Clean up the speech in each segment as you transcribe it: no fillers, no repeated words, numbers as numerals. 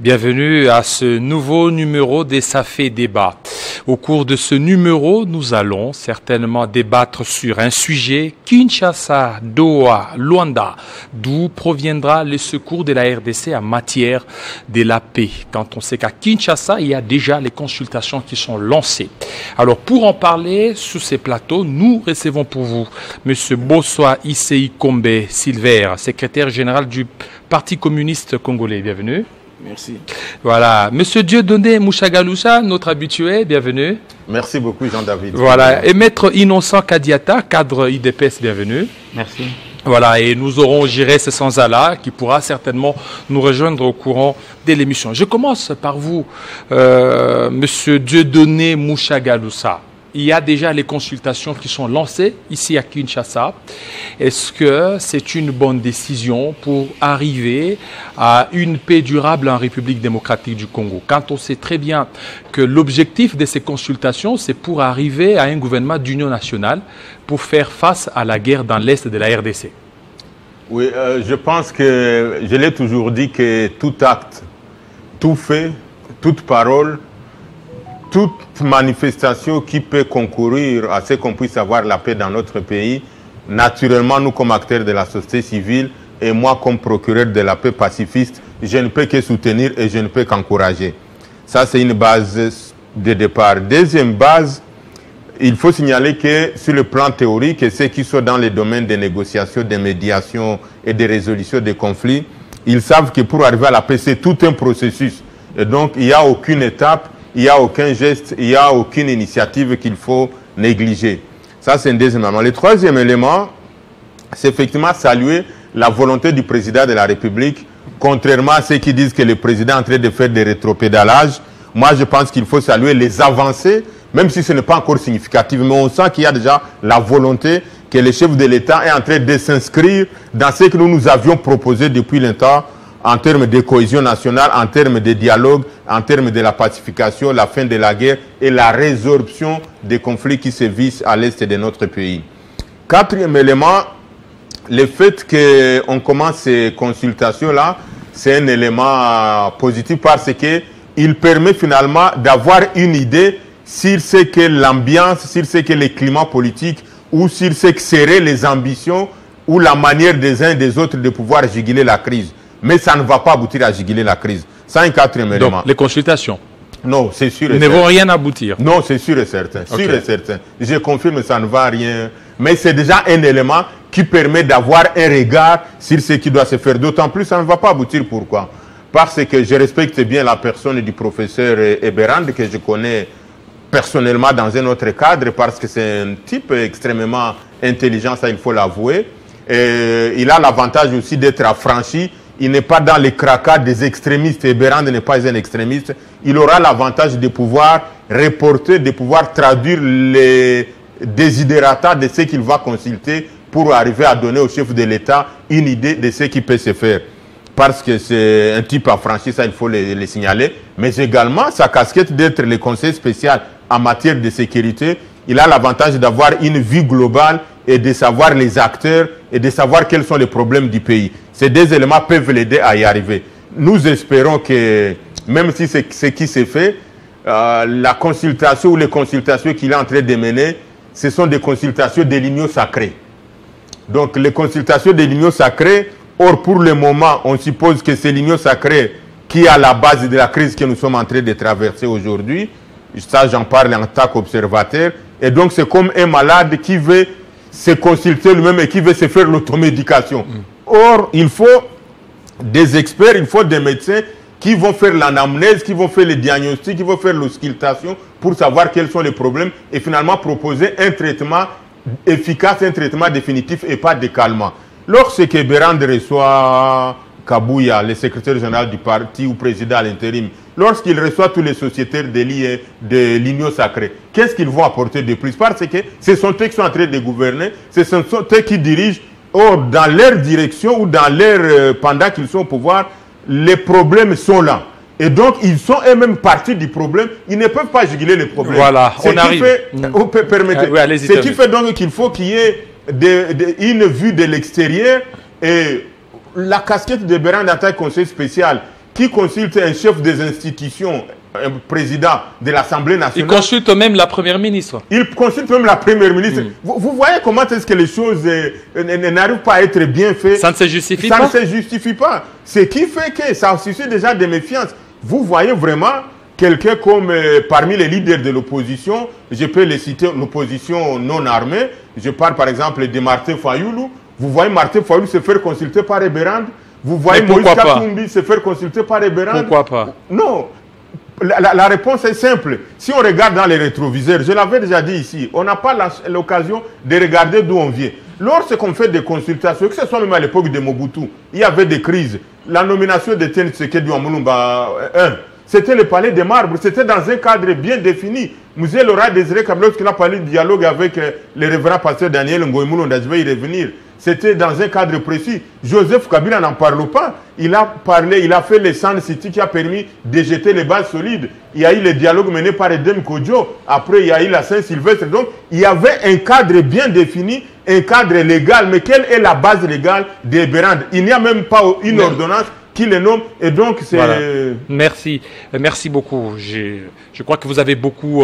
Bienvenue à ce nouveau numéro des Ça fait débat. Au cours de ce numéro, nous allons certainement débattre sur un sujet Kinshasa, Doha, Luanda, d'où proviendra le secours de la RDC en matière de la paix. Quand on sait qu'à Kinshasa, il y a déjà les consultations qui sont lancées. Alors pour en parler sur ces plateaux, nous recevons pour vous M. Bossoa Issei Kombe Silver, secrétaire général du Parti communiste congolais. Bienvenue. Merci. Voilà. Monsieur Dieudonné Mouchagaloucha, notre habitué, bienvenue. Merci beaucoup, Jean-David. Voilà. Et Maître Innocent Kadiata, cadre IDPS, bienvenue. Merci. Voilà. Et nous aurons Jiré Sessanzala, qui pourra certainement nous rejoindre au courant de l'émission. Je commence par vous, Monsieur Dieudonné Mouchagaloucha. Il y a déjà les consultations qui sont lancées ici à Kinshasa. Est-ce que c'est une bonne décision pour arriver à une paix durable en République démocratique du Congo? Quand on sait très bien que l'objectif de ces consultations, c'est pour arriver à un gouvernement d'union nationale pour faire face à la guerre dans l'Est de la RDC. Oui, je pense que, je l'ai toujours dit, que tout acte, tout fait, toute parole, toute manifestation qui peut concourir à ce qu'on puisse avoir la paix dans notre pays, naturellement, nous comme acteurs de la société civile et moi comme procureur de la paix pacifiste, je ne peux que soutenir et je ne peux qu'encourager. Ça, c'est une base de départ. Deuxième base, il faut signaler que sur le plan théorique, ceux qui sont dans les domaines des négociations, des médiations et des résolutions des conflits, ils savent que pour arriver à la paix, c'est tout un processus. Et donc, il n'y a aucune étape, il n'y a aucun geste, il n'y a aucune initiative qu'il faut négliger. Ça, c'est un deuxième élément. Le troisième élément, c'est effectivement saluer la volonté du président de la République, contrairement à ceux qui disent que le président est en train de faire des rétropédalages. Moi, je pense qu'il faut saluer les avancées, même si ce n'est pas encore significatif, mais on sent qu'il y a déjà la volonté que le chef de l'État est en train de s'inscrire dans ce que nous avions proposé depuis longtemps, en termes de cohésion nationale, en termes de dialogue, en termes de la pacification, la fin de la guerre et la résorption des conflits qui se vissent à l'est de notre pays. Quatrième élément, le fait qu'on commence ces consultations-là, c'est un élément positif parce qu'il permet finalement d'avoir une idée sur ce qu'est l'ambiance, sur ce qu'est le climat politique ou sur ce que seraient les ambitions ou la manière des uns et des autres de pouvoir juguler la crise. Mais ça ne va pas aboutir à juguler la crise. C'est un quatrième élément. Donc, les consultations? Non, c'est sûr et certain. Ne vont rien aboutir? Non, c'est sûr et certain. Okay. Sûr et certain. Je confirme, ça ne va rien. Mais c'est déjà un élément qui permet d'avoir un regard sur ce qui doit se faire. D'autant plus, ça ne va pas aboutir. Pourquoi? Parce que je respecte bien la personne du professeur Eberand, que je connais personnellement dans un autre cadre, parce que c'est un type extrêmement intelligent, ça il faut l'avouer. Il a l'avantage aussi d'être affranchi. Il n'est pas dans les cracats des extrémistes. Eberand n'est pas un extrémiste. Il aura l'avantage de pouvoir reporter, de pouvoir traduire les desiderata de ce qu'il va consulter pour arriver à donner au chef de l'État une idée de ce qui peut se faire. Parce que c'est un type affranchi, ça il faut le signaler. Mais également, sa casquette d'être le conseiller spécial en matière de sécurité, il a l'avantage d'avoir une vue globale et de savoir les acteurs et de savoir quels sont les problèmes du pays. Ces deux éléments peuvent l'aider à y arriver. Nous espérons que, même si c'est ce qui s'est fait, la consultation ou les consultations qu'il est en train de mener, ce sont des consultations de l'union sacrée. Donc les consultations de l'union sacrée, or pour le moment, on suppose que c'est l'union sacrée qui est à la base de la crise que nous sommes en train de traverser aujourd'hui. Ça, j'en parle en tant qu'observateur. Et donc c'est comme un malade qui veut se consulter lui-même et qui veut se faire l'automédication. Or, il faut des experts, il faut des médecins qui vont faire l'anamnèse, qui vont faire le diagnostic, qui vont faire l'auscultation pour savoir quels sont les problèmes et finalement proposer un traitement efficace, un traitement définitif et pas décalement. Lorsque Berand reçoit Kabouya, le secrétaire général du parti ou président à l'intérim, lorsqu'il reçoit tous les sociétaires de l'Union sacrée, qu'est-ce qu'ils vont apporter de plus? Parce que ce sont eux qui sont en train de gouverner, ce sont eux qui dirigent. Or, dans leur direction ou dans leur, pendant qu'ils sont au pouvoir, les problèmes sont là. Et donc, ils sont eux-mêmes partis du problème. Ils ne peuvent pas juguler les problèmes. Voilà, on arrive. Permettez. Oui, ce qui fait donc qu'il faut qu'il y ait une vue de l'extérieur. Et la casquette de Berand en tant que conseiller spécial, qui consulte un chef des institutions, un président de l'Assemblée nationale. Il consulte même la première ministre. Il consulte même la première ministre. Vous voyez comment est-ce que les choses n'arrivent pas à être bien faites. Ça ne se justifie pas. Ça ne se justifie pas. Ce qui fait que ça suscite déjà des méfiances. Vous voyez vraiment quelqu'un comme parmi les leaders de l'opposition, je peux les citer, l'opposition non armée. Je parle par exemple de Martin Fayoulou. Vous voyez Martin Fayoulou se faire consulter par Eberand. Vous voyez Moïse Katumbi se faire consulter par Eberand. Pourquoi pas? Non. La réponse est simple. Si on regarde dans les rétroviseurs, je l'avais déjà dit ici, on n'a pas l'occasion de regarder d'où on vient. Lorsqu'on fait des consultations, que ce soit même à l'époque de Mobutu, il y avait des crises. La nomination de Tiens Tshisekedi en Mulumba 1, c'était le palais des marbres, c'était dans un cadre bien défini. Musée Laura Désiré Kabila, lorsqu'il a parlé de dialogue avec le révérend pasteur Daniel Ngoï Mulonda, je vais y revenir. C'était dans un cadre précis. Joseph Kabila n'en parle pas. Il a parlé, il a fait les Sand City qui a permis de jeter les bases solides. Il y a eu le dialogue mené par Edem Kodjo. Après, il y a eu la Saint-Sylvestre. Donc, il y avait un cadre bien défini, un cadre légal. Mais quelle est la base légale des Berand? Il n'y a même pas une ordonnance qui les nomme. Et donc, c'est... Voilà. Merci. Merci beaucoup. Je crois que vous avez beaucoup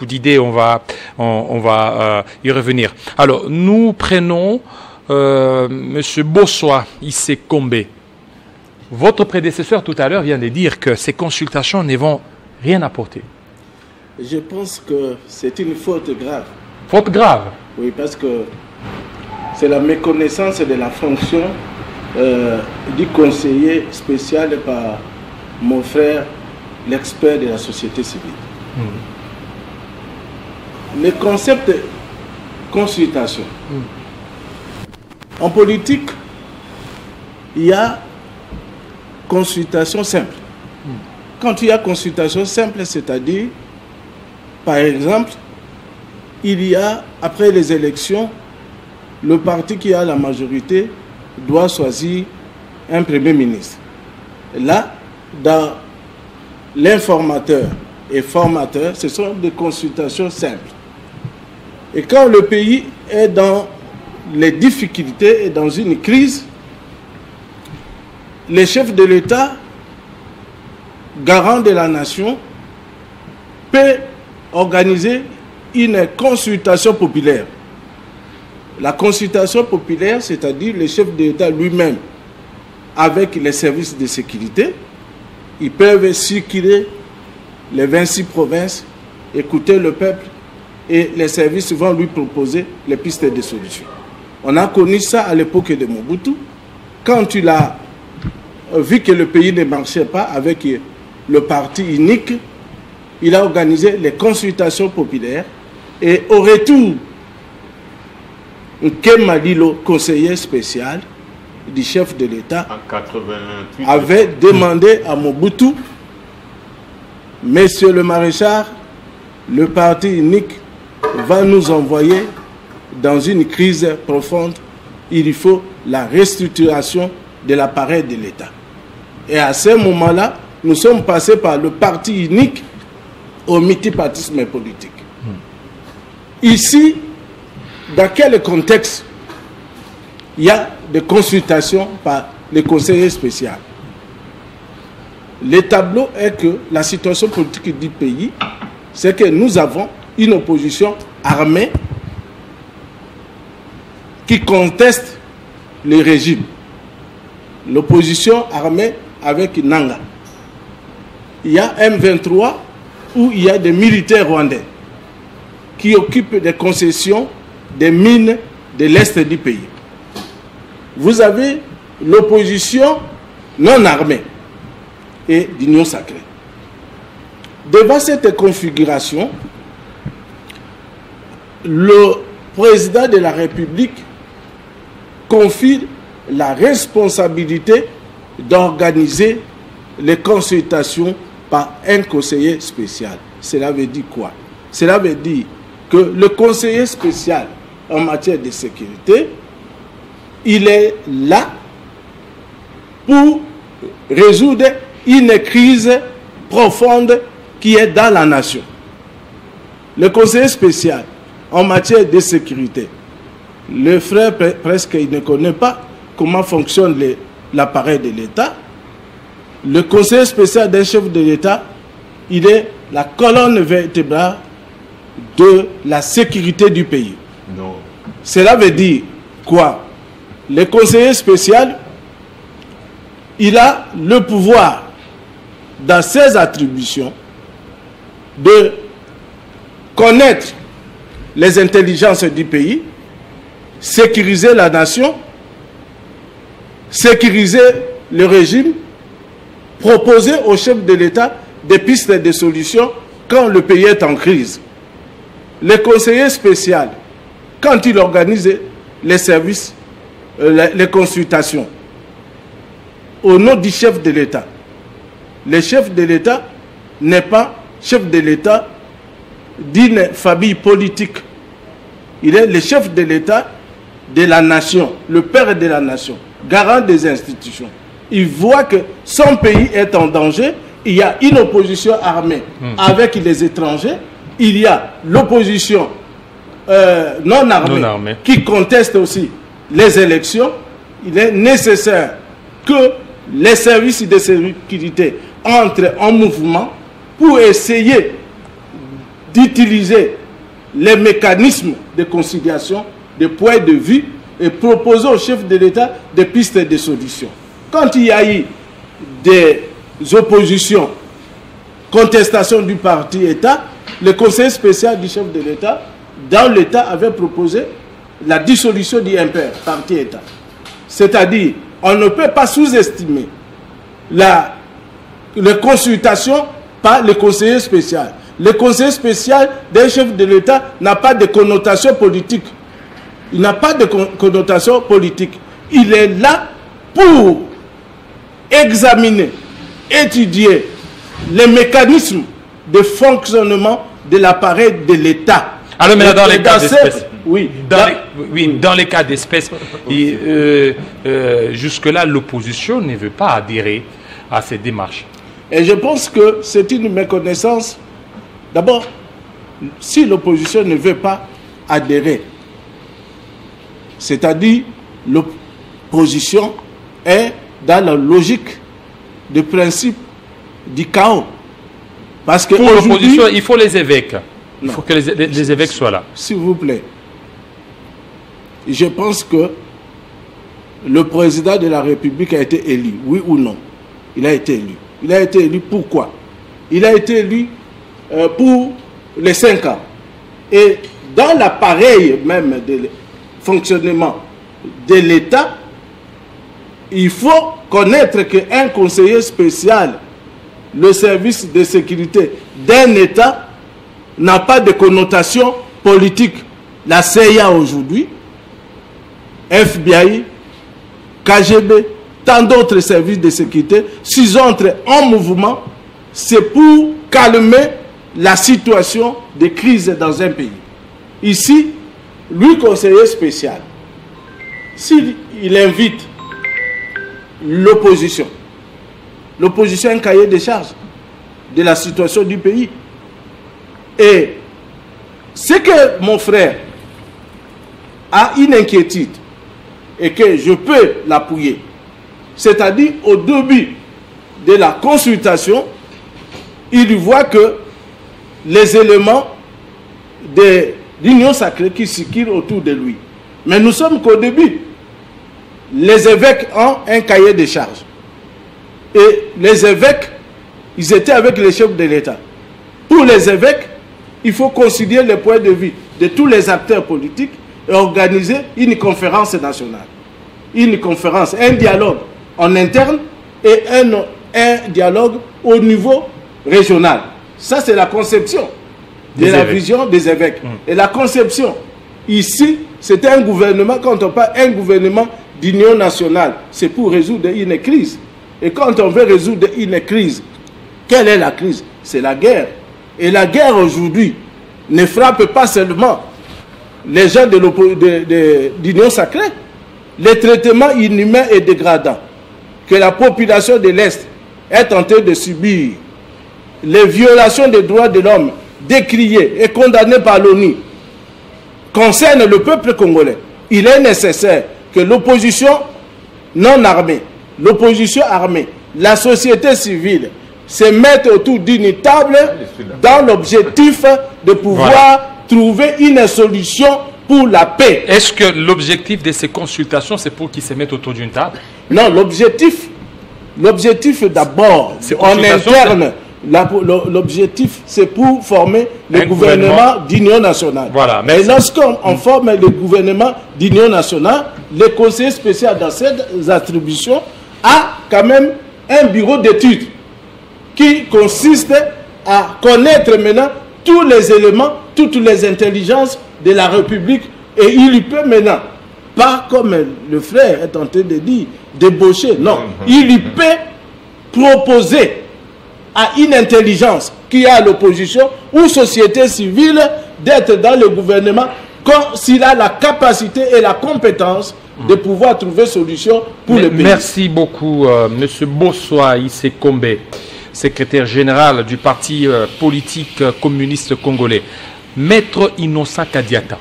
d'idées. On va y revenir. Alors, nous prenons M. Bossoa Issekombe. Votre prédécesseur tout à l'heure vient de dire que ces consultations ne vont rien apporter. Je pense que c'est une faute grave. Faute grave? Oui, parce que c'est la méconnaissance de la fonction du conseiller spécial par mon frère, l'expert de la société civile. Le concept de consultation. En politique, il y a consultation simple. Quand il y a consultation simple, c'est-à-dire, par exemple, il y a, après les élections, le parti qui a la majorité doit choisir un premier ministre. Là, dans l'informateur et formateur, ce sont des consultations simples. Et quand le pays est dans les difficultés et dans une crise, les chefs de l'État, garants de la nation, peuvent organiser une consultation populaire. La consultation populaire, c'est-à-dire le chef de l'État lui-même, avec les services de sécurité, ils peuvent circuler les 26 provinces, écouter le peuple, et les services vont lui proposer les pistes de solutions. On a connu ça à l'époque de Mobutu, quand il a vu que le pays ne marchait pas avec le parti unique, il a organisé les consultations populaires, et au retour, Nkema Lilo, conseiller spécial du chef de l'État, avait demandé à Mobutu, Monsieur le maréchal, le parti unique va nous envoyer dans une crise profonde. Il faut la restructuration de l'appareil de l'État. Et à ce moment-là, nous sommes passés par le parti unique au multipartisme politique. Ici, dans quel contexte il y a des consultations par les conseillers spéciaux? Le tableau est que la situation politique du pays, c'est que nous avons une opposition armée qui conteste le régime. L'opposition armée avec Nanga. Il y a M23 où il y a des militaires rwandais qui occupent des concessions des mines de l'Est du pays. Vous avez l'opposition non armée et d'union sacrée. Devant cette configuration, le président de la République confie la responsabilité d'organiser les consultations par un conseiller spécial. Cela veut dire quoi? Cela veut dire que le conseiller spécial en matière de sécurité, il est là pour résoudre une crise profonde qui est dans la nation. Le conseiller spécial en matière de sécurité, le frère presque il ne connaît pas comment fonctionne l'appareil de l'État. Le conseiller spécial d'un chef de l'État, il est la colonne vertébrale de la sécurité du pays. Non. Cela veut dire quoi? Le conseiller spécial, il a le pouvoir, dans ses attributions, de connaître les intelligences du pays, sécuriser la nation, sécuriser le régime, proposer au chef de l'État des pistes de solutions quand le pays est en crise. Le conseiller spécial, quand il organise les services, les consultations, au nom du chef de l'État, le chef de l'État n'est pas chef de l'État d'une famille politique. Il est le chef de l'État de la nation, le père de la nation, garant des institutions. Il voit que son pays est en danger, il y a une opposition armée avec les étrangers, il y a l'opposition non armée qui conteste aussi les élections. Il est nécessaire que les services de sécurité entrent en mouvement pour essayer d'utiliser les mécanismes de conciliation, de points de vue et proposer au chef de l'État des pistes de solutions. Quand il y a eu des oppositions, contestation du parti État, le conseil spécial du chef de l'État, dans l'État, avait proposé la dissolution du MPR, parti État. C'est-à-dire, on ne peut pas sous-estimer les consultations par le conseiller spécial. Le conseiller spécial d'un chef de l'État n'a pas de connotation politique. Il n'a pas de connotation politique. Il est là pour examiner, étudier les mécanismes de fonctionnement de l'appareil de l'État. Alors maintenant, dans les cas d'espèce, oui, dans les cas d'espèce, jusque-là, l'opposition ne veut pas adhérer à ces démarches. Et je pense que c'est une méconnaissance. D'abord, si l'opposition ne veut pas adhérer, c'est-à-dire l'opposition est dans la logique de principe du chaos. Parce que pour l'opposition, il faut les évêques. Il faut que les évêques soient là. S'il vous plaît, je pense que le président de la République a été élu, oui ou non? Il a été élu. Il a été élu pourquoi? Il a été élu pour les 5 ans. Et dans l'appareil même de fonctionnement de l'État, il faut connaître qu'un conseiller spécial, le service de sécurité d'un État, n'a pas de connotation politique. La CIA aujourd'hui, FBI, KGB, tant d'autres services de sécurité, s'ils entrent en mouvement, c'est pour calmer la situation de crise dans un pays. Ici, lui, conseiller spécial, s'il invite l'opposition a un cahier de charges de la situation du pays. Et c'est que mon frère a une inquiétude et que je peux l'appuyer. C'est-à-dire, au début de la consultation, il voit que les éléments de l'union sacrée qui circulent autour de lui. Mais nous sommes qu'au début. Les évêques ont un cahier de charges. Et les évêques, ils étaient avec les chefs de l'État. Pour les évêques, il faut concilier les points de vue de tous les acteurs politiques et organiser une conférence nationale. Une conférence, un dialogue en interne et un dialogue au niveau régional. Ça, c'est la conception de la vision des évêques. Et la conception, ici, c'était un gouvernement, quand on parle un gouvernement d'union nationale, c'est pour résoudre une crise. Et quand on veut résoudre une crise, quelle est la crise? C'est la guerre. Et la guerre aujourd'hui ne frappe pas seulement les gens de l'union sacrée. Les traitements inhumains et dégradants que la population de l'Est est en train de subir, les violations des droits de l'homme décriées et condamnées par l'ONU, concernent le peuple congolais. Il est nécessaire que l'opposition non armée, l'opposition armée, la société civile se mette autour d'une table dans l'objectif de pouvoir trouver une solution pour la paix. Est-ce que l'objectif de ces consultations, c'est pour qu'ils se mettent autour d'une table? Non, l'objectif d'abord, en interne, l'objectif, c'est pour former le gouvernement d'union nationale. Voilà, et lorsqu'on forme le gouvernement d'union nationale, le conseiller spécial dans ces attributions a quand même un bureau d'études qui consiste à connaître maintenant tous les éléments, toutes les intelligences de la République, et il peut maintenant, pas comme le frère est en train de dire, débaucher, non, il peut proposer à une intelligence qui est à l'opposition ou société civile d'être dans le gouvernement quand s'il a la capacité et la compétence de pouvoir trouver solution pour le pays. Merci beaucoup, M. Bossoa Isekombe, secrétaire général du parti politique communiste congolais. Maître Innocent Kadiata,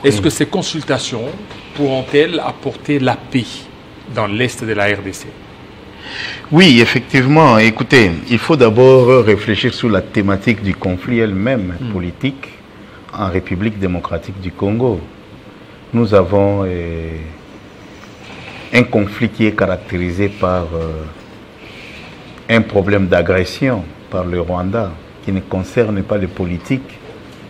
est-ce que ces consultations pourront-elles apporter la paix dans l'Est de la RDC? Oui, effectivement. Écoutez, il faut d'abord réfléchir sur la thématique du conflit elle-même politique en République démocratique du Congo. Nous avons un conflit qui est caractérisé par un problème d'agression par le Rwanda qui ne concerne pas les politiques.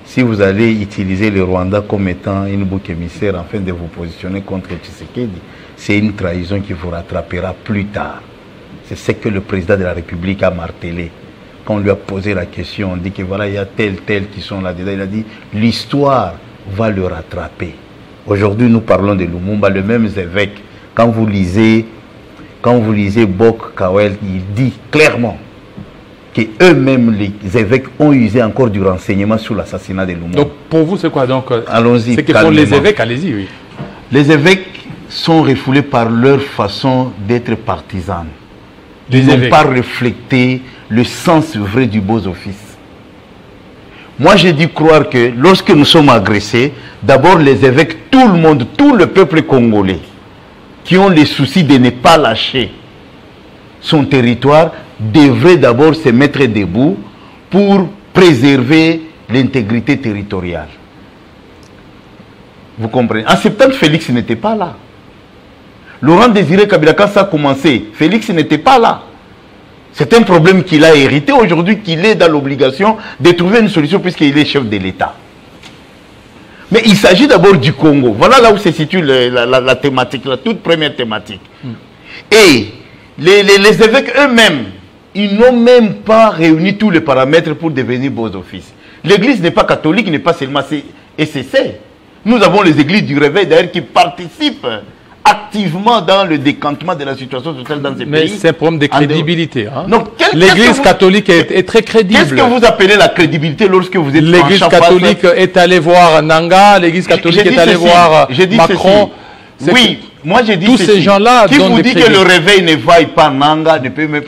Si vous allez utiliser le Rwanda comme étant une bouc émissaire afin de vous positionner contre Tshisekedi, c'est une trahison qui vous rattrapera plus tard. C'est ce que le président de la République a martelé. Quand on lui a posé la question, on dit que voilà, il y a tel qui sont là-dedans. Il a dit, l'histoire va le rattraper. Aujourd'hui, nous parlons de Lumumba, le même évêque. Quand vous lisez Bok Kawel, il dit clairement que eux-mêmes, les évêques, ont usé encore du renseignement sur l'assassinat de Lumumba. Donc, pour vous, c'est quoi donc? Allons-y. C'est que font les évêques, allez-y, oui. Les évêques sont refoulés par leur façon d'être partisans. Ils n'ont pas reflété le sens vrai du beaux office. Moi, j'ai dû croire que lorsque nous sommes agressés, d'abord les évêques, tout le monde, tout le peuple congolais, qui ont les soucis de ne pas lâcher son territoire, devraient d'abord se mettre debout pour préserver l'intégrité territoriale. Vous comprenez? En septembre, Félix n'était pas là. Laurent Désiré Kabila, quand ça a commencé, Félix n'était pas là. C'est un problème qu'il a hérité aujourd'hui, qu'il est dans l'obligation de trouver une solution puisqu'il est chef de l'État. Mais il s'agit d'abord du Congo. Voilà là où se situe la thématique, la toute première thématique. Et les évêques eux-mêmes, ils n'ont même pas réuni tous les paramètres pour devenir beaux offices. L'Église n'est pas catholique, n'est pas seulement SCC. Nous avons les églises du réveil d'ailleurs qui participent activement dans le décantement de la situation sociale dans ces pays. Mais c'est un problème de crédibilité. Hein? L'Église catholique est très crédible. Qu'est-ce que vous appelez la crédibilité lorsque vous êtes l'Église catholique est allée voir Nanga, l'Église catholique est allée voir Macron. Oui, moi j'ai dit tous ces gens-là. Qui vous dit que le réveil ne vaille pas Nanga,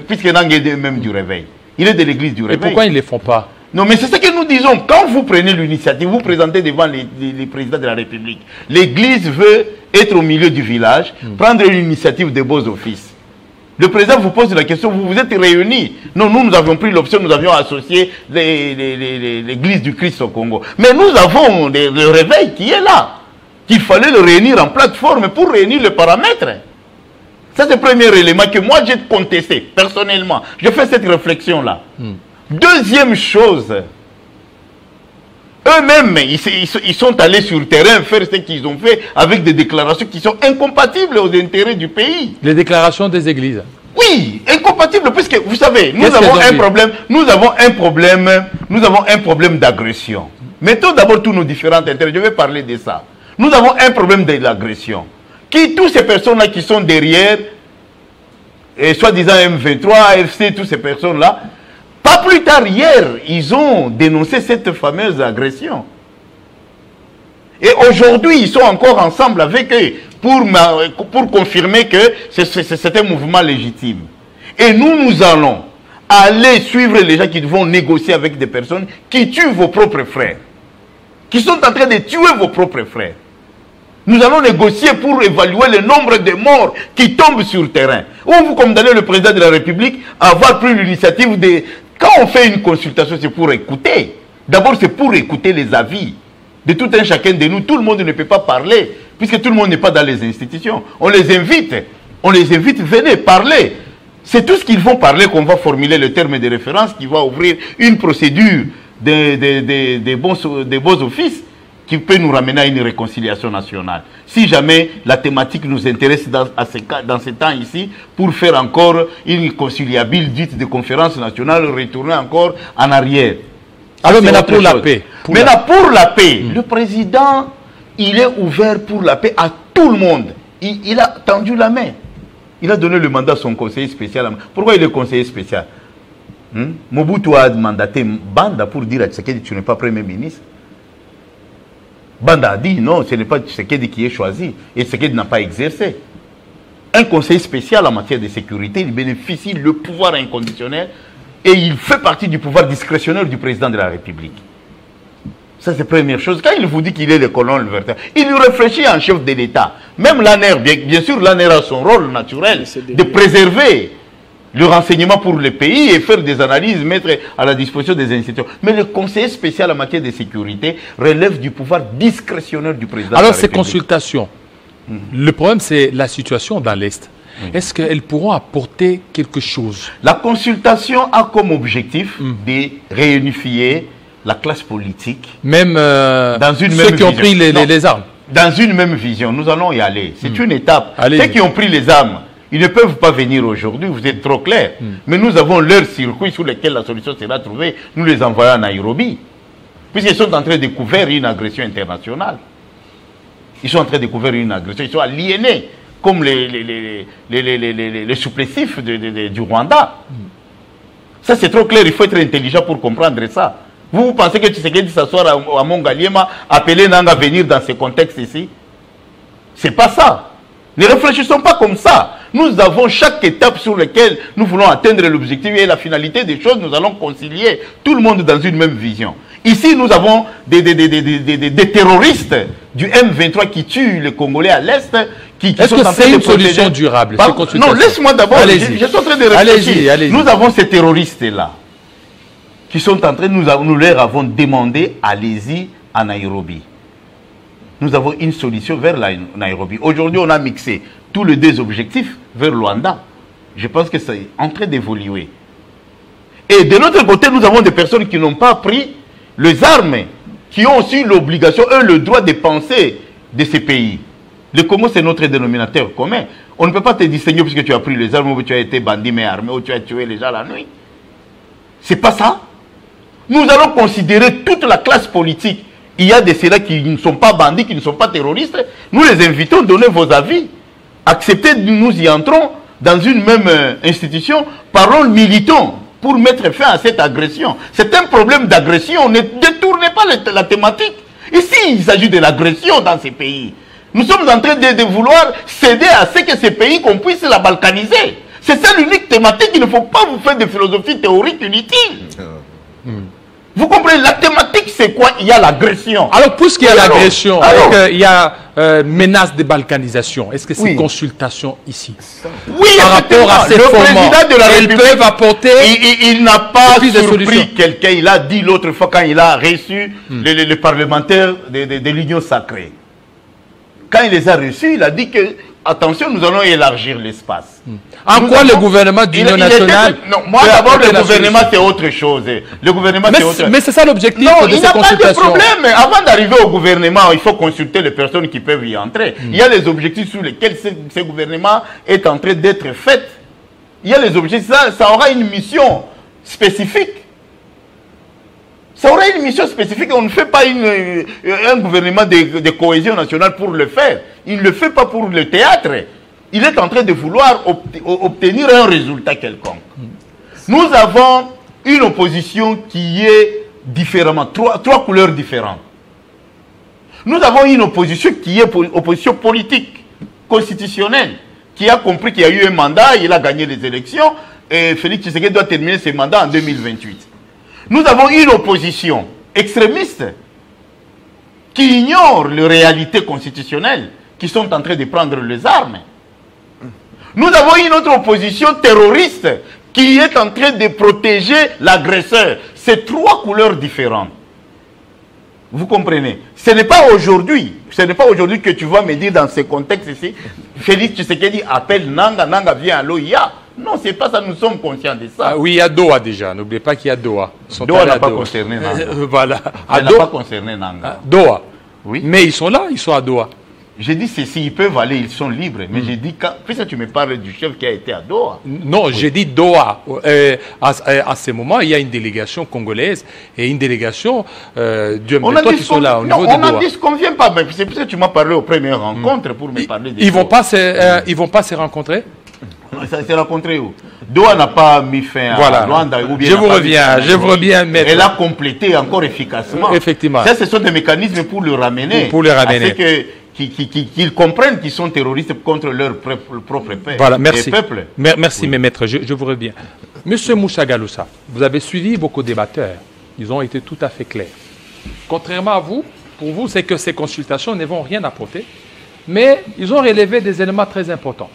puisque Nanga est même du réveil. Il est de l'Église du réveil. Et pourquoi ils ne les font pas? Non, mais c'est ce que nous disons. Quand vous prenez l'initiative, vous présentez devant les présidents de la République. L'Église veut être au milieu du village, prendre l'initiative des beaux offices. Le président vous pose la question, vous vous êtes réunis. Non, nous avions pris l'option, nous avions associé l'Église du Christ au Congo. Mais nous avons le réveil qui est là. Qu'il fallait le réunir en plateforme pour réunir les paramètres. Ça, c'est le premier élément que moi j'ai contesté, personnellement. Je fais cette réflexion-là. Deuxième chose, eux-mêmes, ils sont allés sur le terrain faire ce qu'ils ont fait avec des déclarations qui sont incompatibles aux intérêts du pays. Les déclarations des églises. Oui, incompatibles, puisque vous savez, nous avons un problème d'agression. Mettons d'abord tous nos différents intérêts, je vais parler de ça. Nous avons un problème de l'agression. Toutes ces personnes-là qui sont derrière, soi-disant M23, AFC, toutes ces personnes-là, pas plus tard, hier, ils ont dénoncé cette fameuse agression. Et aujourd'hui, ils sont encore ensemble avec eux pour confirmer que c'est un mouvement légitime. Et nous allons aller suivre les gens qui vont négocier avec des personnes qui tuent vos propres frères. Qui sont en train de tuer vos propres frères. Nous allons négocier pour évaluer le nombre de morts qui tombent sur le terrain. Ou vous condamnez le président de la République à avoir pris l'initiative de... Quand on fait une consultation, c'est pour écouter. D'abord, c'est pour écouter les avis de tout un chacun de nous. Tout le monde ne peut pas parler, puisque tout le monde n'est pas dans les institutions. On les invite, venez parler. C'est tout ce qu'ils vont parler qu'on va formuler le terme de référence qui va ouvrir une procédure des bons offices qui peut nous ramener à une réconciliation nationale. Si jamais la thématique nous intéresse dans ce temps ici, pour faire encore une conciliabile dite de conférence nationale, retourner encore en arrière. Alors maintenant pour la paix. Pour la paix, le président, il est ouvert pour la paix à tout le monde. Il a tendu la main. Il a donné le mandat à son conseiller spécial. Pourquoi il est conseiller spécial? Mobutu a mandaté Banda pour dire à Tshisekedi, tu n'es pas Premier ministre. Banda a dit non, ce n'est pas Tshisekedi qui est choisi. Et Tshisekedi n'a pas exercé. Un conseiller spécial en matière de sécurité, il bénéficie le pouvoir inconditionnel et il fait partie du pouvoir discrétionnaire du président de la République. Ça, c'est la première chose. Quand il vous dit qu'il est le colon libertaire, il réfléchit en chef de l'État. Même l'ANER, bien sûr, l'ANER a son rôle naturel de préserver le renseignement pour le pays et faire des analyses, mettre à la disposition des institutions. Mais le conseiller spécial en matière de sécurité relève du pouvoir discrétionnaire du président de la République. Alors, ces consultations, le problème, c'est la situation dans l'Est. Est-ce qu'elles pourront apporter quelque chose? La consultation a comme objectif de réunifier la classe politique, même dans une ceux même qui ont vision. pris les armes. Dans une même vision, nous allons y aller. C'est une étape. Allez. Ceux qui ont pris les armes, ils ne peuvent pas venir aujourd'hui, vous êtes trop clair. Mais nous avons leur circuit sur lequel la solution sera trouvée. Nous les envoyons à Nairobi. Puisqu'ils sont en train de couvrir une agression internationale. Ils sont en train de couvrir une agression. Ils sont aliénés, comme les supplétifs du Rwanda. Ça, c'est trop clair. Il faut être intelligent pour comprendre ça. Vous pensez que Tshisekedi s'asseoir à Mongaliema, appeler Nanga à venir dans ce contexte ici? C'est pas ça. Ne réfléchissons pas comme ça. Nous avons chaque étape sur laquelle nous voulons atteindre l'objectif et la finalité des choses. Nous allons concilier tout le monde dans une même vision. Ici, nous avons des terroristes du M23 qui tuent les Congolais à l'Est. Est-ce que c'est une solution durable? Non, laisse-moi d'abord. Je suis en train de réfléchir. Allez-y. Nous avons ces terroristes-là qui sont en train, nous leur avons demandé, allez-y à Nairobi. Nous avons une solution vers Nairobi. Aujourd'hui, on a mixé tous les deux objectifs vers Luanda. Je pense que c'est en train d'évoluer. Et de l'autre côté, nous avons des personnes qui n'ont pas pris les armes, qui ont aussi l'obligation, eux, le droit de penser de ces pays. Le Congo, c'est notre dénominateur commun. On ne peut pas te distinguer puisque tu as pris les armes, ou tu as été bandit mais armé, ou tu as tué les gens la nuit. C'est pas ça. Nous allons considérer toute la classe politique. Il y a des ceux-là qui ne sont pas bandits, qui ne sont pas terroristes. Nous les invitons à donner vos avis. Acceptez, nous y entrons dans une même institution. Parlons, militons pour mettre fin à cette agression. C'est un problème d'agression. Ne détournez pas la thématique. Ici, il s'agit de l'agression dans ces pays. Nous sommes en train de vouloir céder à ce que ces pays, qu'on puisse la balkaniser. C'est ça l'unique thématique. Il ne faut pas vous faire de philosophie théorique inutile. Vous comprenez, la thématique, c'est quoi? Il y a l'agression. Alors, puisqu'il y a l'agression, il y a menace de balkanisation, est-ce que ces consultations ici, oui, par rapport à ces président de la République, peuvent apporter... Il n'a pas surpris quelqu'un. Il a dit l'autre fois quand il a reçu les parlementaires de l'Union sacrée. Quand il les a reçus, il a dit que, attention, nous allons élargir l'espace. En quoi le gouvernement d'Union nationale... Non, moi d'abord, le gouvernement c'est autre chose. Le gouvernement c'est autre chose. Mais c'est ça l'objectif de ces consultations. Non, il n'y a pas de problème. Avant d'arriver au gouvernement, il faut consulter les personnes qui peuvent y entrer. Il y a les objectifs sur lesquels ce gouvernement est en train d'être fait. Il y a les objectifs, ça aura une mission spécifique. Ça aura une mission spécifique. On ne fait pas un gouvernement de cohésion nationale pour le faire. Il ne le fait pas pour le théâtre. Il est en train de vouloir obtenir un résultat quelconque. Nous avons une opposition qui est différemment, trois couleurs différentes. Nous avons une opposition qui est opposition politique, constitutionnelle, qui a compris qu'il y a eu un mandat, il a gagné les élections, et Félix Tshisekedi doit terminer ses mandats en 2028. Nous avons une opposition extrémiste qui ignorent les réalités constitutionnelles, qui sont en train de prendre les armes. Nous avons une autre opposition terroriste qui est en train de protéger l'agresseur. C'est trois couleurs différentes. Vous comprenez? Ce n'est pas aujourd'hui. Ce n'est pas aujourd'hui que tu vas me dire dans ce contexte ici, Félix Tshisekedi appelle Nanga, Nanga vient à l'OIA. Non, c'est pas ça, nous sommes conscients de ça. Ah, oui, il y a Doha déjà. N'oubliez pas qu'il y a Doha. Doha n'a pas concerné Nanga. Voilà. Ça n'a pas concerné Nanga. Doha. Oui. Mais ils sont là, ils sont à Doha. J'ai dit ceci, ils peuvent aller, ils sont libres. Mais j'ai dit, puisque tu me parles du chef qui a été à Doha. Non, oui. J'ai dit Doha. À ce moment, il y a une délégation congolaise et une délégation du M23 qui sont là au niveau de Doha. On n'en disconvient pas. C'est pour ça que tu m'as parlé aux premières rencontres pour me parler de Ils vont pas se rencontrer? Ça s'est rencontré où? Doha n'a pas mis fin à Luanda. Ou bien je vous reviens, maître. Elle a complété encore efficacement. Effectivement. Ça, ce sont des mécanismes pour le ramener. Pour le ramener. Qu'ils comprennent qu'ils sont terroristes contre leur propre peuple. Voilà, merci. Peuple. Merci, mes maîtres, je vous reviens. Monsieur Moussa Galoussa, vous avez suivi beaucoup de débatteurs. Ils ont été tout à fait clairs. Contrairement à vous, pour vous, c'est que ces consultations ne vont rien apporter, mais ils ont relevé des éléments très importants.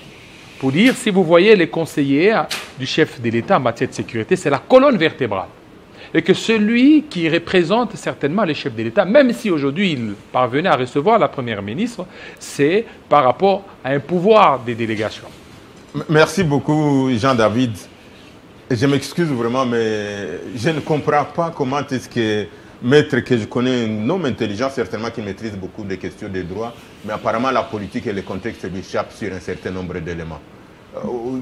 Pour dire, si vous voyez les conseillers du chef de l'État en matière de sécurité, c'est la colonne vertébrale. Et que celui qui représente certainement les chefs de l'État, même si aujourd'hui il parvenait à recevoir la première ministre, c'est par rapport à un pouvoir des délégations. Merci beaucoup, Jean-David. Je m'excuse vraiment, mais je ne comprends pas comment est-ce que maître que je connais, un homme intelligent certainement qui maîtrise beaucoup de questions de droit, mais apparemment la politique et le contexte lui échappent sur un certain nombre d'éléments.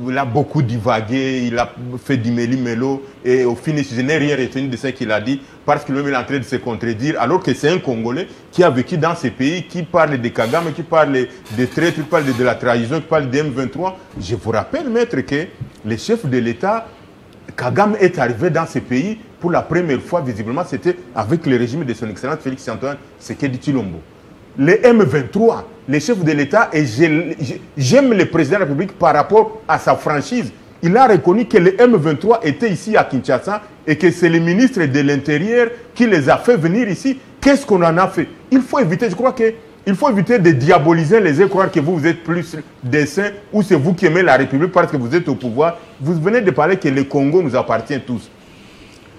Il a beaucoup divagué, il a fait du méli-mélo et au finish, je n'ai rien retenu de ce qu'il a dit parce qu'il est en train de se contredire alors que c'est un Congolais qui a vécu dans ces pays, qui parle de Kagame, qui parle des traites, qui parle de la trahison, qui parle de M23. Je vous rappelle, maître, que le chef de l'État, Kagame, est arrivé dans ces pays pour la première fois, visiblement, c'était avec le régime de son excellence Félix-Antoine Tshisekedi Tshilombo. Les M23, les chefs de l'État, et j'aime le président de la République par rapport à sa franchise. Il a reconnu que les M23 étaient ici à Kinshasa et que c'est le ministre de l'Intérieur qui les a fait venir ici. Qu'est-ce qu'on en a fait? Il faut éviter, je crois qu'il faut éviter de diaboliser les uns, croire que vous êtes plus des saints ou c'est vous qui aimez la République parce que vous êtes au pouvoir. Vous venez de parler que le Congo nous appartient tous.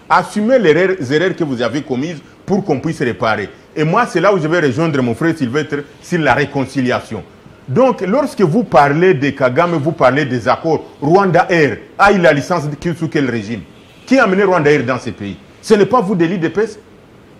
Assumez les erreurs que vous avez commises pour qu'on puisse réparer. Et moi, c'est là où je vais rejoindre mon frère Sylvestre sur la réconciliation. Donc, lorsque vous parlez de Kagame, vous parlez des accords. Rwanda Air a eu la licence sous quel régime? Qui a amené Rwanda Air dans ces pays? Ce n'est pas vous de l'IDPS,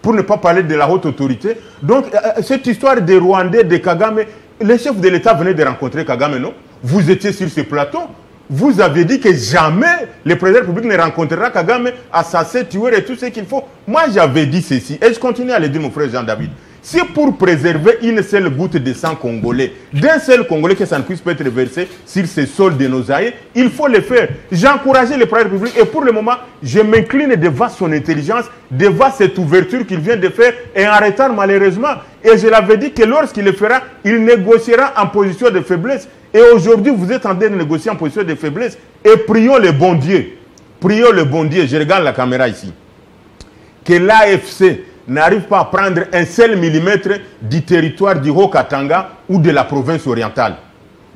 pour ne pas parler de la haute autorité. Donc, cette histoire des Rwandais, de Kagame, les chefs de l'État venaient de rencontrer Kagame, non? Vous étiez sur ce plateau. Vous avez dit que jamais le président de la République ne rencontrera Kagame, assassin, tueur et tout ce qu'il faut. Moi, j'avais dit ceci, et je continue à le dire, mon frère Jean-David. C'est pour préserver une seule goutte de sang congolais, d'un seul Congolais, que ça ne puisse pas être versé sur ces sols de nos aïeux, il faut le faire. J'ai encouragé le président de la République, et pour le moment, je m'incline devant son intelligence, devant cette ouverture qu'il vient de faire, et en retard malheureusement. Et je l'avais dit que lorsqu'il le fera, il négociera en position de faiblesse. Et aujourd'hui, vous êtes en train de négocier en position de faiblesse. Et prions le bon Dieu. Prions le bon Dieu. Je regarde la caméra ici. Que l'AFC n'arrive pas à prendre un seul millimètre du territoire du Haut-Katanga ou de la province orientale.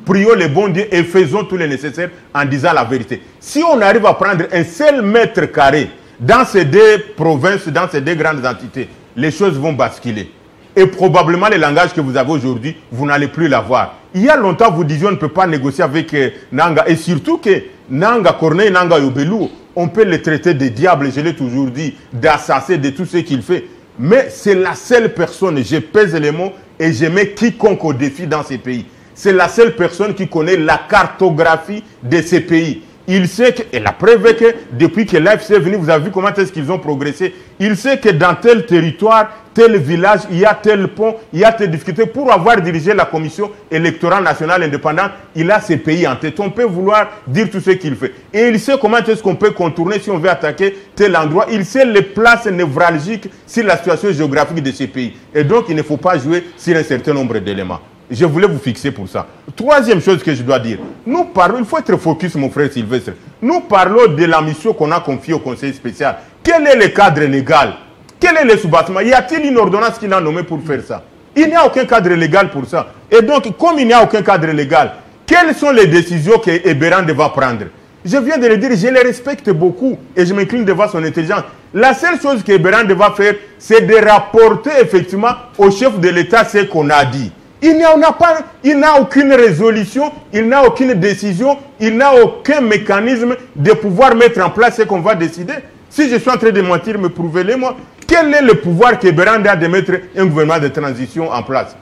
Prions le bon Dieu et faisons tout le nécessaire en disant la vérité. Si on arrive à prendre un seul mètre carré dans ces deux provinces, dans ces deux grandes entités, les choses vont basculer. Et probablement le langage que vous avez aujourd'hui, vous n'allez plus l'avoir. Il y a longtemps, vous disiez on ne peut pas négocier avec Nanga. Et surtout que Nanga, Corneille, Nanga Yobelou, on peut le traiter de diable, je l'ai toujours dit, d'assassin, de tout ce qu'il fait. Mais c'est la seule personne, je pèse les mots, et je mets quiconque au défi dans ces pays. C'est la seule personne qui connaît la cartographie de ces pays. Il sait que, et la preuve est que depuis que l'AFC est venu, vous avez vu comment est-ce qu'ils ont progressé. Il sait que dans tel territoire, tel village, il y a tel pont, il y a telle difficulté. Pour avoir dirigé la commission électorale nationale indépendante, il a ces pays en tête. On peut vouloir dire tout ce qu'il fait. Et il sait comment est-ce qu'on peut contourner si on veut attaquer tel endroit. Il sait les places névralgiques sur la situation géographique de ces pays. Et donc, il ne faut pas jouer sur un certain nombre d'éléments. Je voulais vous fixer pour ça. Troisième chose que je dois dire. Nous parlons, il faut être focus, mon frère Sylvestre. Nous parlons de la mission qu'on a confiée au Conseil spécial. Quel est le cadre légal? Quel est le sous-bassement? Y a-t-il une ordonnance qu'il a nommée pour faire ça? Il n'y a aucun cadre légal pour ça. Et donc, comme il n'y a aucun cadre légal, quelles sont les décisions que Eberande va prendre? Je viens de le dire, je les respecte beaucoup et je m'incline devant son intelligence. La seule chose qu'Eberande va faire, c'est de rapporter effectivement au chef de l'État ce qu'on a dit. Il n'a aucune résolution, il n'a aucune décision, il n'a aucun mécanisme de pouvoir mettre en place ce qu'on va décider. Si je suis en train de mentir, me prouvez-le moi. Quel est le pouvoir qu'Eberande a de mettre un gouvernement de transition en place?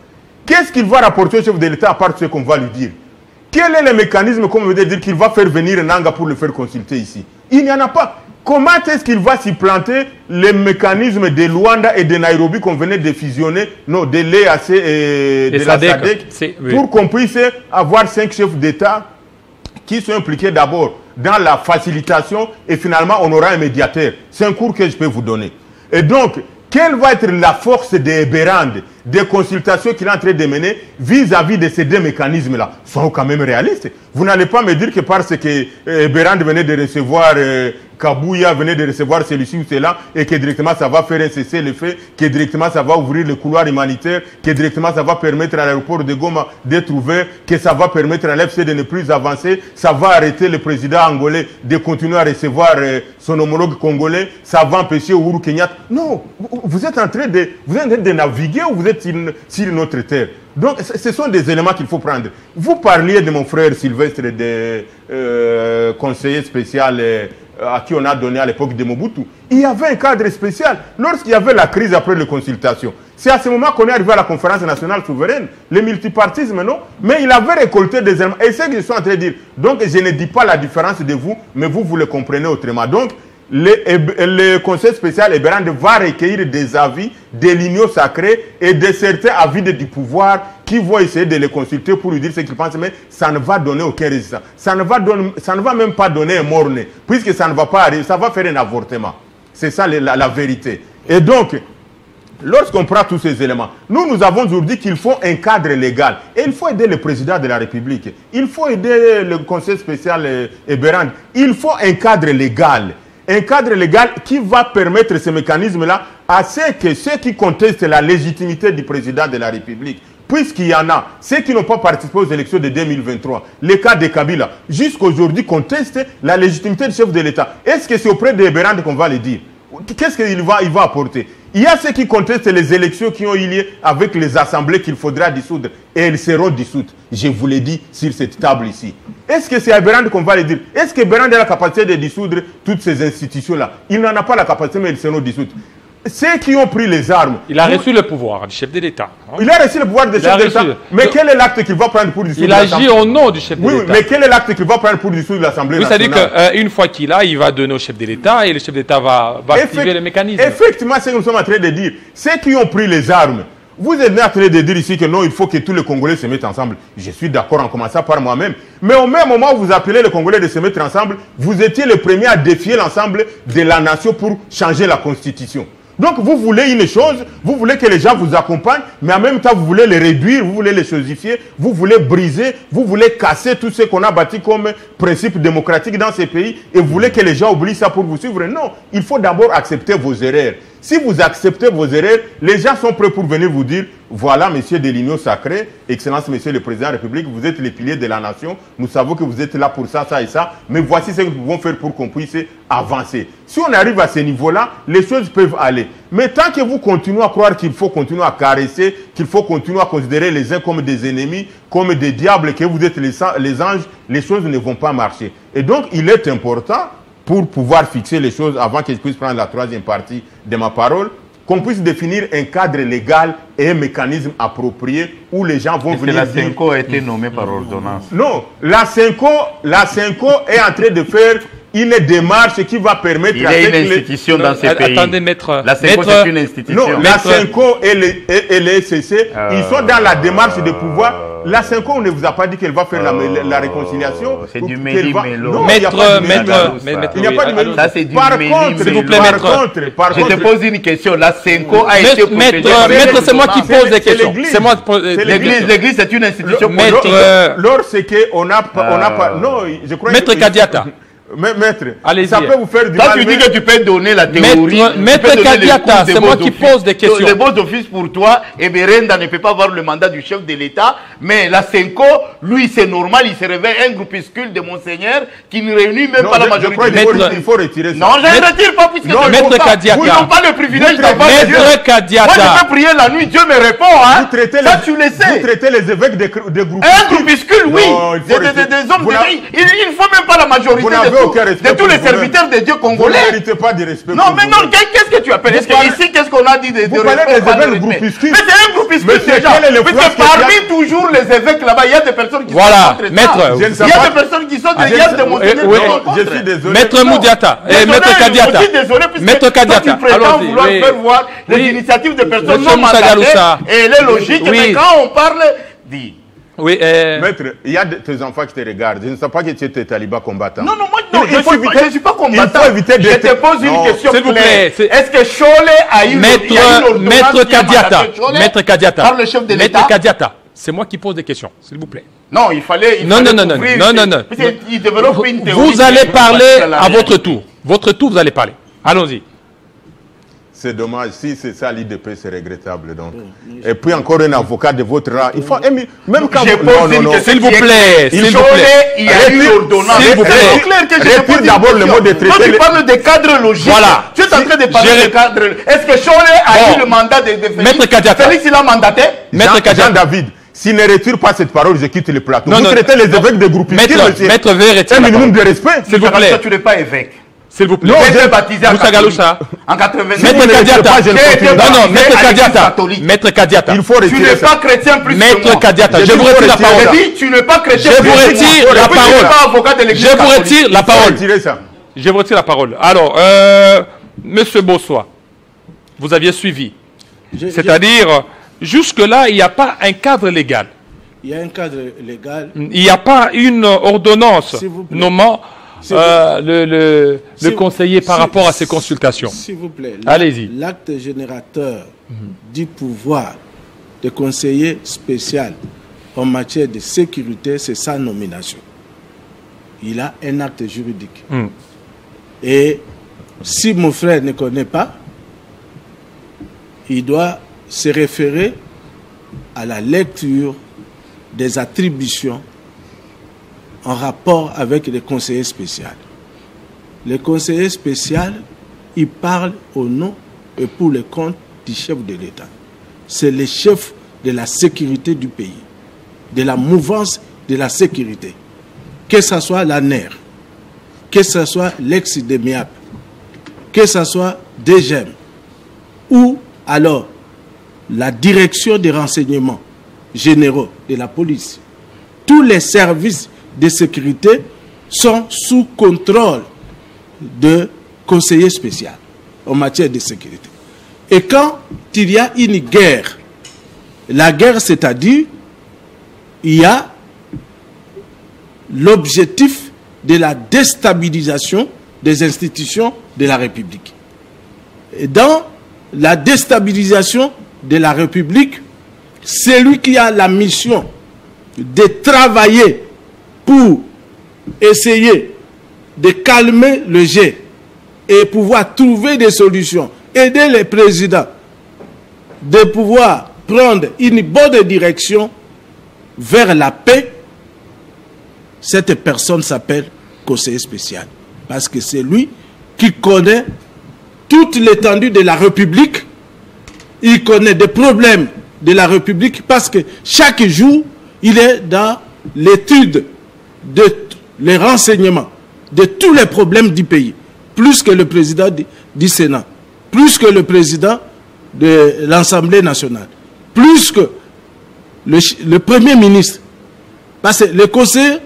Qu'est-ce qu'il va rapporter au chef de l'État à part ce qu'on va lui dire? Quel est le mécanisme, comme on veut dire, qu'il va faire venir Nanga pour le faire consulter ici? Il n'y en a pas. Comment est-ce qu'il va s'y planter les mécanismes de Luanda et de Nairobi qu'on venait de fusionner, non, de l'EAC et de la SADC, pour qu'on puisse avoir 5 chefs d'État qui sont impliqués d'abord dans la facilitation et finalement on aura un médiateur. C'est un cours que je peux vous donner. Et donc, quelle va être la force d'Eberande, des consultations qu'il est en train de mener vis-à-vis de ces deux mécanismes-là? Soyons quand même réalistes. Vous n'allez pas me dire que parce que Eberande venait de recevoir Kabouya, venait de recevoir celui-ci ou cela, et que directement ça va faire un cessez-le-feu, que directement ça va ouvrir le couloir humanitaire, que directement ça va permettre à l'aéroport de Goma d'être ouvert, que ça va permettre à l'FC de ne plus avancer, ça va arrêter le président angolais de continuer à recevoir son homologue congolais, ça va empêcher Uhuru Kenyatta. Non, vous êtes en train de naviguer ou vous êtes sur notre terre? Donc, ce sont des éléments qu'il faut prendre. Vous parliez de mon frère Sylvestre, de conseiller spécial à qui on a donné à l'époque de Mobutu. Il y avait un cadre spécial lorsqu'il y avait la crise après les consultations. C'est à ce moment qu'on est arrivé à la conférence nationale souveraine, le multipartisme, non? Mais il avait récolté des éléments. Et c'est ce que je suis en train de dire. Donc, je ne dis pas la différence de vous, mais vous le comprenez autrement. Donc, le conseil spécial Eberande va recueillir des avis de l'union sacrée et de certains avis du pouvoir qui vont essayer de les consulter pour lui dire ce qu'ils pensent, mais ça ne va donner aucun résultat. Ça ne va même pas donner un mort-né, puisque ça ne va pas arriver, ça va faire un avortement. C'est ça la vérité. Et donc, lorsqu'on prend tous ces éléments, nous avons aujourd'hui qu'il faut un cadre légal. Et il faut aider le président de la République. Il faut aider le conseil spécial Eberande. Il faut un cadre légal. Un cadre légal qui va permettre ce mécanisme-là à ceux qui contestent la légitimité du président de la République. Puisqu'il y en a, ceux qui n'ont pas participé aux élections de 2023, le cas de Kabila, jusqu'aujourd'hui contestent la légitimité du chef de l'État. Est-ce que c'est auprès d'Eberande qu'on va le dire? Qu'est-ce qu'il va apporter? Il y a ceux qui contestent les élections qui ont eu lieu avec les assemblées qu'il faudra dissoudre. Et elles seront dissoutes. Je vous l'ai dit sur cette table ici. Est-ce que c'est à Eberande qu'on va le dire? Est-ce qu'Eberande a la capacité de dissoudre toutes ces institutions-là? Il n'en a pas la capacité, mais elles seront dissoutes. Ceux qui ont pris les armes... Il a reçu le pouvoir du chef de l'État. Il a reçu le pouvoir du chef de l'État. Mais quel est l'acte qu'il va prendre pour dissoudre l'Assemblée? Il agit au nom du chef de l'État. Oui, mais quel est l'acte qu'il va prendre pour dissoudre l'Assemblée nationale? C'est-à-dire qu'une fois qu'il a, il va donner au chef de l'État et le chef de l'État va activer le mécanisme. Effectivement, c'est ce que nous sommes en train de dire. Ceux qui ont pris les armes, vous êtes en train de dire ici que non, il faut que tous les Congolais se mettent ensemble. Je suis d'accord en commençant par moi-même. Mais au même moment où vous appelez les Congolais de se mettre ensemble, vous étiez les premiers à défier l'ensemble de la nation pour changer la Constitution. Donc vous voulez une chose, vous voulez que les gens vous accompagnent, mais en même temps vous voulez les réduire, vous voulez les chosifier, vous voulez briser, vous voulez casser tout ce qu'on a bâti comme principe démocratique dans ces pays et vous voulez que les gens oublient ça pour vous suivre. Non, il faut d'abord accepter vos erreurs. Si vous acceptez vos erreurs, les gens sont prêts pour venir vous dire, voilà, messieurs de l'Union sacrée, Excellence, monsieur le Président de la République, vous êtes les piliers de la nation, nous savons que vous êtes là pour ça, ça et ça, mais voici ce que nous pouvons faire pour qu'on puisse avancer. Si on arrive à ce niveau-là, les choses peuvent aller. Mais tant que vous continuez à croire qu'il faut continuer à caresser, qu'il faut continuer à considérer les uns comme des ennemis, comme des diables, que vous êtes les anges, les choses ne vont pas marcher. Et donc, il est important, pour pouvoir fixer les choses avant que je puisse prendre la troisième partie de ma parole, qu'on puisse définir un cadre légal et un mécanisme approprié où les gens vont venir... La CENCO a été nommée par ordonnance. Non, la CENCO est en train de faire une démarche qui va permettre... Il y a une institution dans ces pays. Attendez, maître... La CENCO, c'est une institution. Non, la CENCO et les SCC, ils sont dans la démarche de pouvoir... La CENCO, on ne vous a pas dit qu'elle va faire la réconciliation. C'est du méli-mélo. Maître, il n'y a pas de mélo. Ça, c'est du méli-mélo. S'il vous plaît, maître. Je te pose une question. La CENCO a été protégée. Maître, c'est moi qui pose des questions. C'est moi. L'église, c'est une institution. Lorsqu'on n'a pas... Non, je crois... Maître Kadiata. Maître, allez-y. Ça peut vous faire du Toi, mal. tu dis que tu peux donner la théorie. Maître Kadiata, c'est moi qui pose des questions. Les beaux offices pour toi, et Berenda ne peut pas avoir le mandat du chef de l'État, mais la Senko, lui, c'est normal, il se réveille un groupuscule de Monseigneur qui ne réunit même pas la majorité. Il faut retirer ça. Non, je ne retire pas puisque non, Maître Kadiata. Vous n'avez pas le privilège d'avoir Dieu. Maître Kadiata. Moi, je peux prier la nuit, Dieu me répond. Hein. Ça, tu le sais. Vous traitez les évêques des groupuscules. Un groupuscule, oui. Des hommes de vie. Il ne faut même pas la majorité de tous les serviteurs de Dieu congolais. Vous ne méritez pas de respect. Non, mais non, qu'est-ce que tu appelles? Est-ce qu'ici, qu'est-ce qu'on a dit de vous parlez des évêques groupuscules. Mais c'est un groupuscule déjà. Puisque parmi toujours les évêques là-bas, il y a des personnes qui sont contre maître. Il y a des personnes qui sont derrière des monseigneurs. Je suis désolé. Maître Moudiata. Maître Kadiata. Maître Kadiata. Tu prétends vouloir faire voir les initiatives de personnes non mandatées et elle est logique. Mais quand on parle, dis. Oui, Maître, il y a tes enfants qui te regardent. Je ne sais pas que tu es talibans combattant. Non, moi, je ne suis pas combattant. Il faut éviter de... Je te pose une question claire. Est-ce que Cholet a eu Maître Kadiata, Maître Kadiata, par le chef de l'État? Maître Kadiata, c'est moi qui pose des questions, s'il vous plaît. Non, il fallait... Non. Il développe une théorie. Vous allez parler à votre tour. Votre tour, vous allez parler. Allons-y. C'est dommage, si c'est ça l'IDP, c'est regrettable. Donc. Et puis encore un avocat de votre rang. Il faut même quand vous... S'il vous plaît, il y a eu l'ordonnance. S'il vous plaît. Retire d'abord le mot de traité. Quand tu parles de cadre logique, voilà. Tu es en train de parler de cadre. Est-ce que Cholet a eu le mandat de Félix? Maître Kadiata. Félix, il a mandaté? Jean-David, s'il ne retire pas cette parole, je quitte le plateau. Vous traitez les évêques de groupuscules, monsieur. Maître Vert, un minimum de respect. S'il vous plaît. Tu n'es pas évêque. S'il vous plaît. Non, j'ai été baptisé Moussa Galoucha. En 89. Maître Kadiata. Non, Maître Kadiata. Maître Kadiata. Il faut retirer. Tu n'es pas chrétien plus que moi. Maître Kadiata, je vous retire la parole. Je dis, tu n'es pas chrétien plus que moi. Je vous retire la parole. Je vous retire la parole. Je vous retire la parole. Alors, Monsieur Bossois, vous aviez suivi. C'est-à-dire, jusque-là, il n'y a pas un cadre légal. Il y a un cadre légal. Il n'y a pas une ordonnance nommant le conseiller par rapport à ces consultations. S'il vous plaît. Allez-y. L'acte générateur du pouvoir de conseiller spécial en matière de sécurité, c'est sa nomination. Il a un acte juridique. Et si mon frère ne connaît pas, il doit se référer à la lecture des attributions en rapport avec les conseillers spéciaux. Les conseillers spéciaux, ils parlent au nom et pour le compte du chef de l'État. C'est le chef de la sécurité du pays, de la mouvance de la sécurité. Que ce soit la NER, que ce soit l'ex-DEMIAP, que ce soit DGEM, ou alors la direction des renseignements généraux de la police. Tous les services de sécurité sont sous contrôle de conseillers spéciaux en matière de sécurité. Et quand il y a une guerre, la guerre, c'est-à-dire, il y a l'objectif de la déstabilisation des institutions de la République. Et dans la déstabilisation de la République, celui qui a la mission de travailler pour essayer de calmer le jeu et pouvoir trouver des solutions, aider les présidents de pouvoir prendre une bonne direction vers la paix, cette personne s'appelle conseiller spécial. Parce que c'est lui qui connaît toute l'étendue de la République, il connaît des problèmes de la République parce que chaque jour, il est dans l'étude de les renseignements de tous les problèmes du pays, plus que le président du Sénat, plus que le président de l'Assemblée nationale, plus que le Premier ministre. Parce que le conseil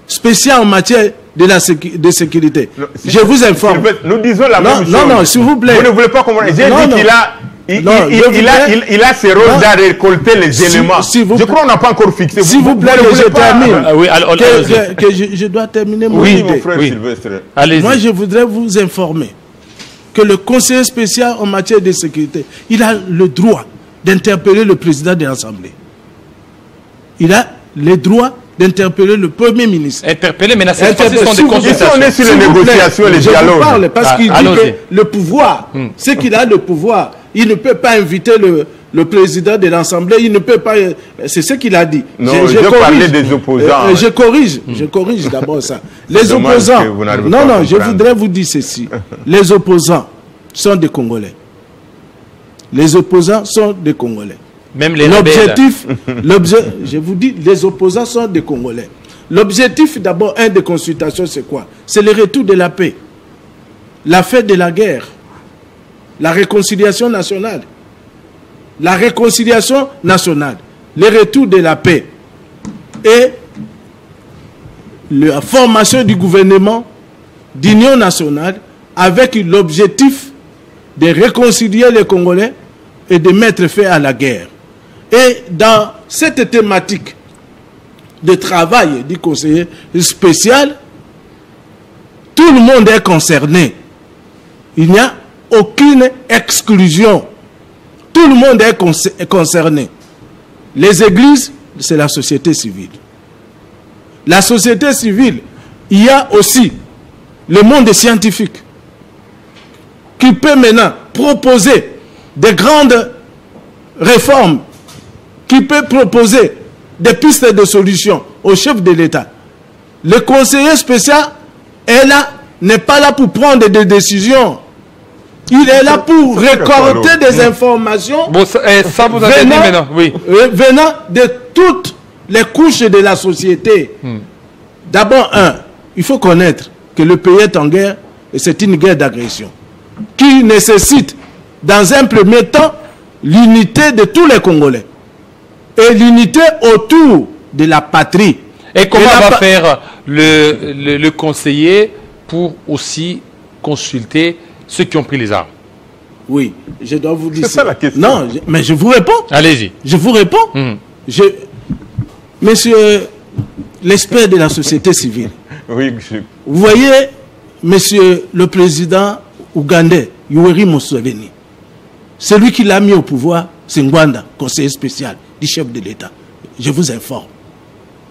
spécial en matière de sécurité, je vous informe. Nous disons la même chose. Non, s'il vous plaît. Vous ne voulez pas comprendre. J'ai dit qu'il a... Il a ce rôle de récolter les éléments. Je crois qu'on n'a pas encore fixé. S'il vous plaît, je termine. Oui, je dois terminer mon idée. Oui, mon frère Sylvestre. Moi, je voudrais vous informer que le conseiller spécial en matière de sécurité, il a le droit d'interpeller le président de l'Assemblée. Il a le droit d'interpeller le Premier ministre. Interpeller, mais cette fois-ci, ce sont des consultations. Ici, on est sur les négociations, les dialogues. Je vous parle parce qu'il dit que le pouvoir, c'est qu'il a le pouvoir. Il ne peut pas inviter le président de l'Assemblée, il ne peut pas... C'est ce qu'il a dit. Non, je parlais des opposants. Je corrige d'abord ça. Les opposants... Non, je voudrais vous dire ceci. Les opposants sont des Congolais. Les opposants sont des Congolais. Même les l'objectif, je vous dis, les opposants sont des Congolais. L'objectif d'abord, des consultations, c'est quoi? C'est le retour de la paix, la fin de la guerre, la réconciliation nationale. La réconciliation nationale, le retour de la paix et la formation du gouvernement d'union nationale avec l'objectif de réconcilier les Congolais et de mettre fin à la guerre. Et dans cette thématique de travail du conseiller spécial, tout le monde est concerné. Il n'y a aucune exclusion. Tout le monde est concerné. Les églises, c'est la société civile. La société civile, il y a aussi le monde scientifique qui peut maintenant proposer des grandes réformes, qui peut proposer des pistes de solutions au chef de l'État. Le conseiller spécial est là, n'est pas là pour prendre des décisions. Il est là pour récolter des informations venant de toutes les couches de la société. D'abord, il faut connaître que le pays est en guerre et c'est une guerre d'agression qui nécessite, dans un premier temps, l'unité de tous les Congolais et l'unité autour de la patrie. Et comment va faire le conseiller pour aussi consulter ceux qui ont pris les armes? Oui, je dois vous dire. C'est ça la question. Non, mais je vous réponds. Allez-y. Je vous réponds. Monsieur l'expert de la société civile, oui, vous voyez, monsieur le président ougandais, Yoweri Museveni, celui qui l'a mis au pouvoir, c'est Ngwanda, conseiller spécial du chef de l'État. Je vous informe.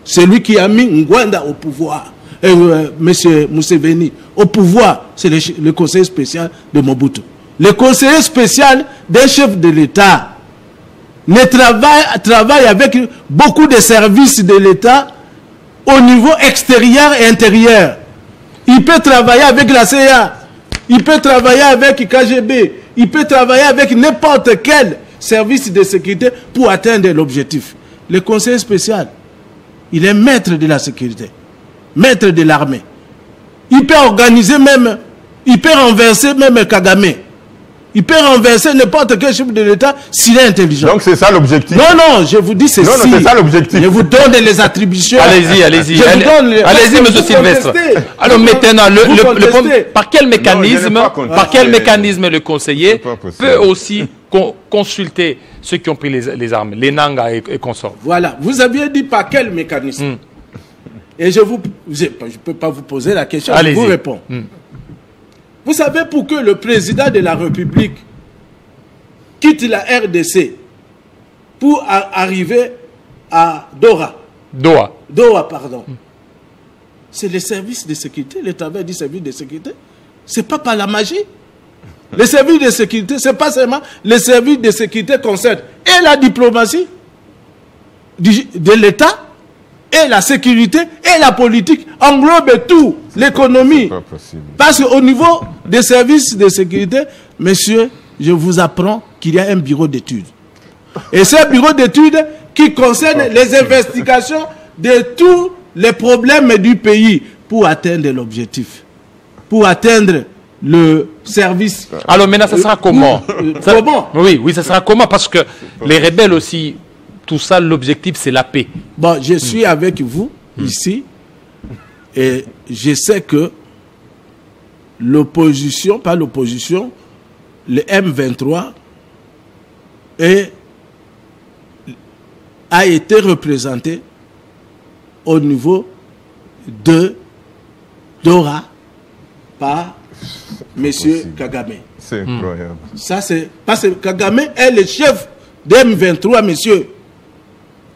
Celui qui a mis Ngwanda au pouvoir, monsieur Museveni, au pouvoir, c'est le conseiller spécial de Mobutu. Le conseiller spécial d'un chef de l'État travaille avec beaucoup de services de l'État au niveau extérieur et intérieur. Il peut travailler avec la CIA, il peut travailler avec KGB, il peut travailler avec n'importe quel service de sécurité pour atteindre l'objectif. Le conseiller spécial, il est maître de la sécurité, maître de l'armée. Il peut organiser même, il peut renverser même Kagame. Il peut renverser n'importe quel chef de l'État s'il est intelligent. Donc c'est ça l'objectif. Non, je vous dis ceci. Non, c'est ça l'objectif. Je vous donne les attributions. Allez-y. Allez-y, monsieur Sylvestre. Alors maintenant, par quel mécanisme le conseiller peut aussi consulter ceux qui ont pris les armes, les Nanga et consorts? Voilà, vous aviez dit par quel mécanisme. Et je ne peux pas vous poser la question, je vous réponds. Vous savez, pour que le président de la République quitte la RDC pour arriver à Doha, pardon, c'est le service de sécurité, le travail du service de sécurité. Ce n'est pas par la magie. Le service de sécurité, ce n'est pas seulement le service de sécurité concerne et la diplomatie de l'État, et la sécurité et la politique, englobe tout, l'économie. Parce qu'au niveau des services de sécurité, monsieur, je vous apprends qu'il y a un bureau d'études. Et ce bureau d'études qui concerne les investigations de tous les problèmes du pays pour atteindre l'objectif, pour atteindre le service. Alors maintenant, ça sera comment? Comment? Oui, ça sera comment? Parce que les rebelles aussi, tout ça, l'objectif, c'est la paix. Bon, je suis avec vous ici et je sais que l'opposition, pas l'opposition, le M23 a été représenté au niveau de Doha par M. Kagame. C'est incroyable. Ça, c'est parce que Kagame est le chef de M23, monsieur.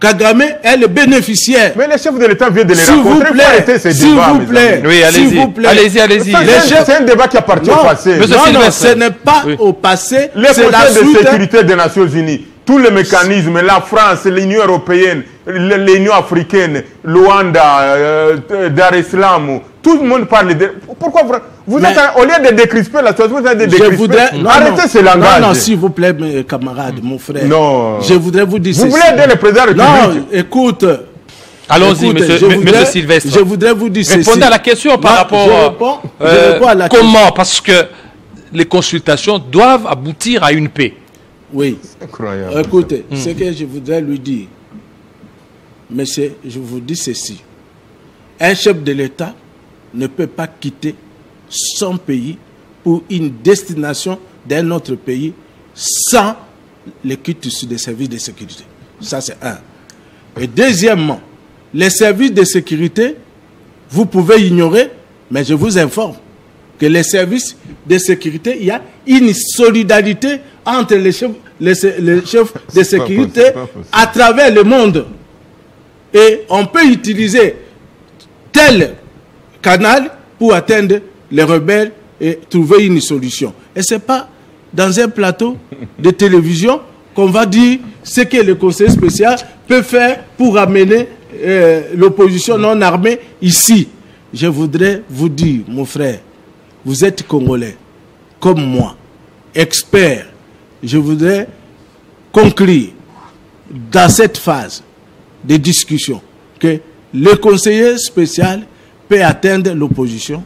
Kagame est le bénéficiaire. Mais le chef de l'État vient de les S'il vous rencontrer. plaît, s'il vous plaît. Oui, allez-y. Allez-y. C'est un débat qui appartient au passé. Non, ce n'est pas au passé. Le Conseil de sécurité des Nations Unies, tous les mécanismes, la France, l'Union européenne, l'Union africaine, Luanda, Dar es Salaam, tout le monde parle de... Pourquoi vous êtes, au lieu de décrisper la situation, vous êtes de décrisper. Arrêtez ce langage. Non, s'il vous plaît, mes camarades, mon frère. Non. Je voudrais vous dire Vous voulez aider le président de la République? Non, écoute. Allons-y, monsieur Sylvestre. Je voudrais vous dire répondez à la question par rapport... Je réponds à la question. Comment? Parce que les consultations doivent aboutir à une paix. Oui. Incroyable. Écoutez, ce que je voudrais lui dire, monsieur, je vous dis ceci. Un chef de l'État ne peut pas quitter son pays pour une destination d'un autre pays sans le quitte des services de sécurité. Ça, c'est un. Et deuxièmement, les services de sécurité, vous pouvez ignorer, mais je vous informe que les services de sécurité, il y a une solidarité entre les chefs de sécurité à travers le monde. Et on peut utiliser tel canal pour atteindre les rebelles et trouver une solution. Et ce n'est pas dans un plateau de télévision qu'on va dire ce que le conseil spécial peut faire pour amener l'opposition non armée ici. Je voudrais vous dire, mon frère, vous êtes Congolais, comme moi, expert. Je voudrais conclure dans cette phase de discussion que le conseiller spécial peut atteindre l'opposition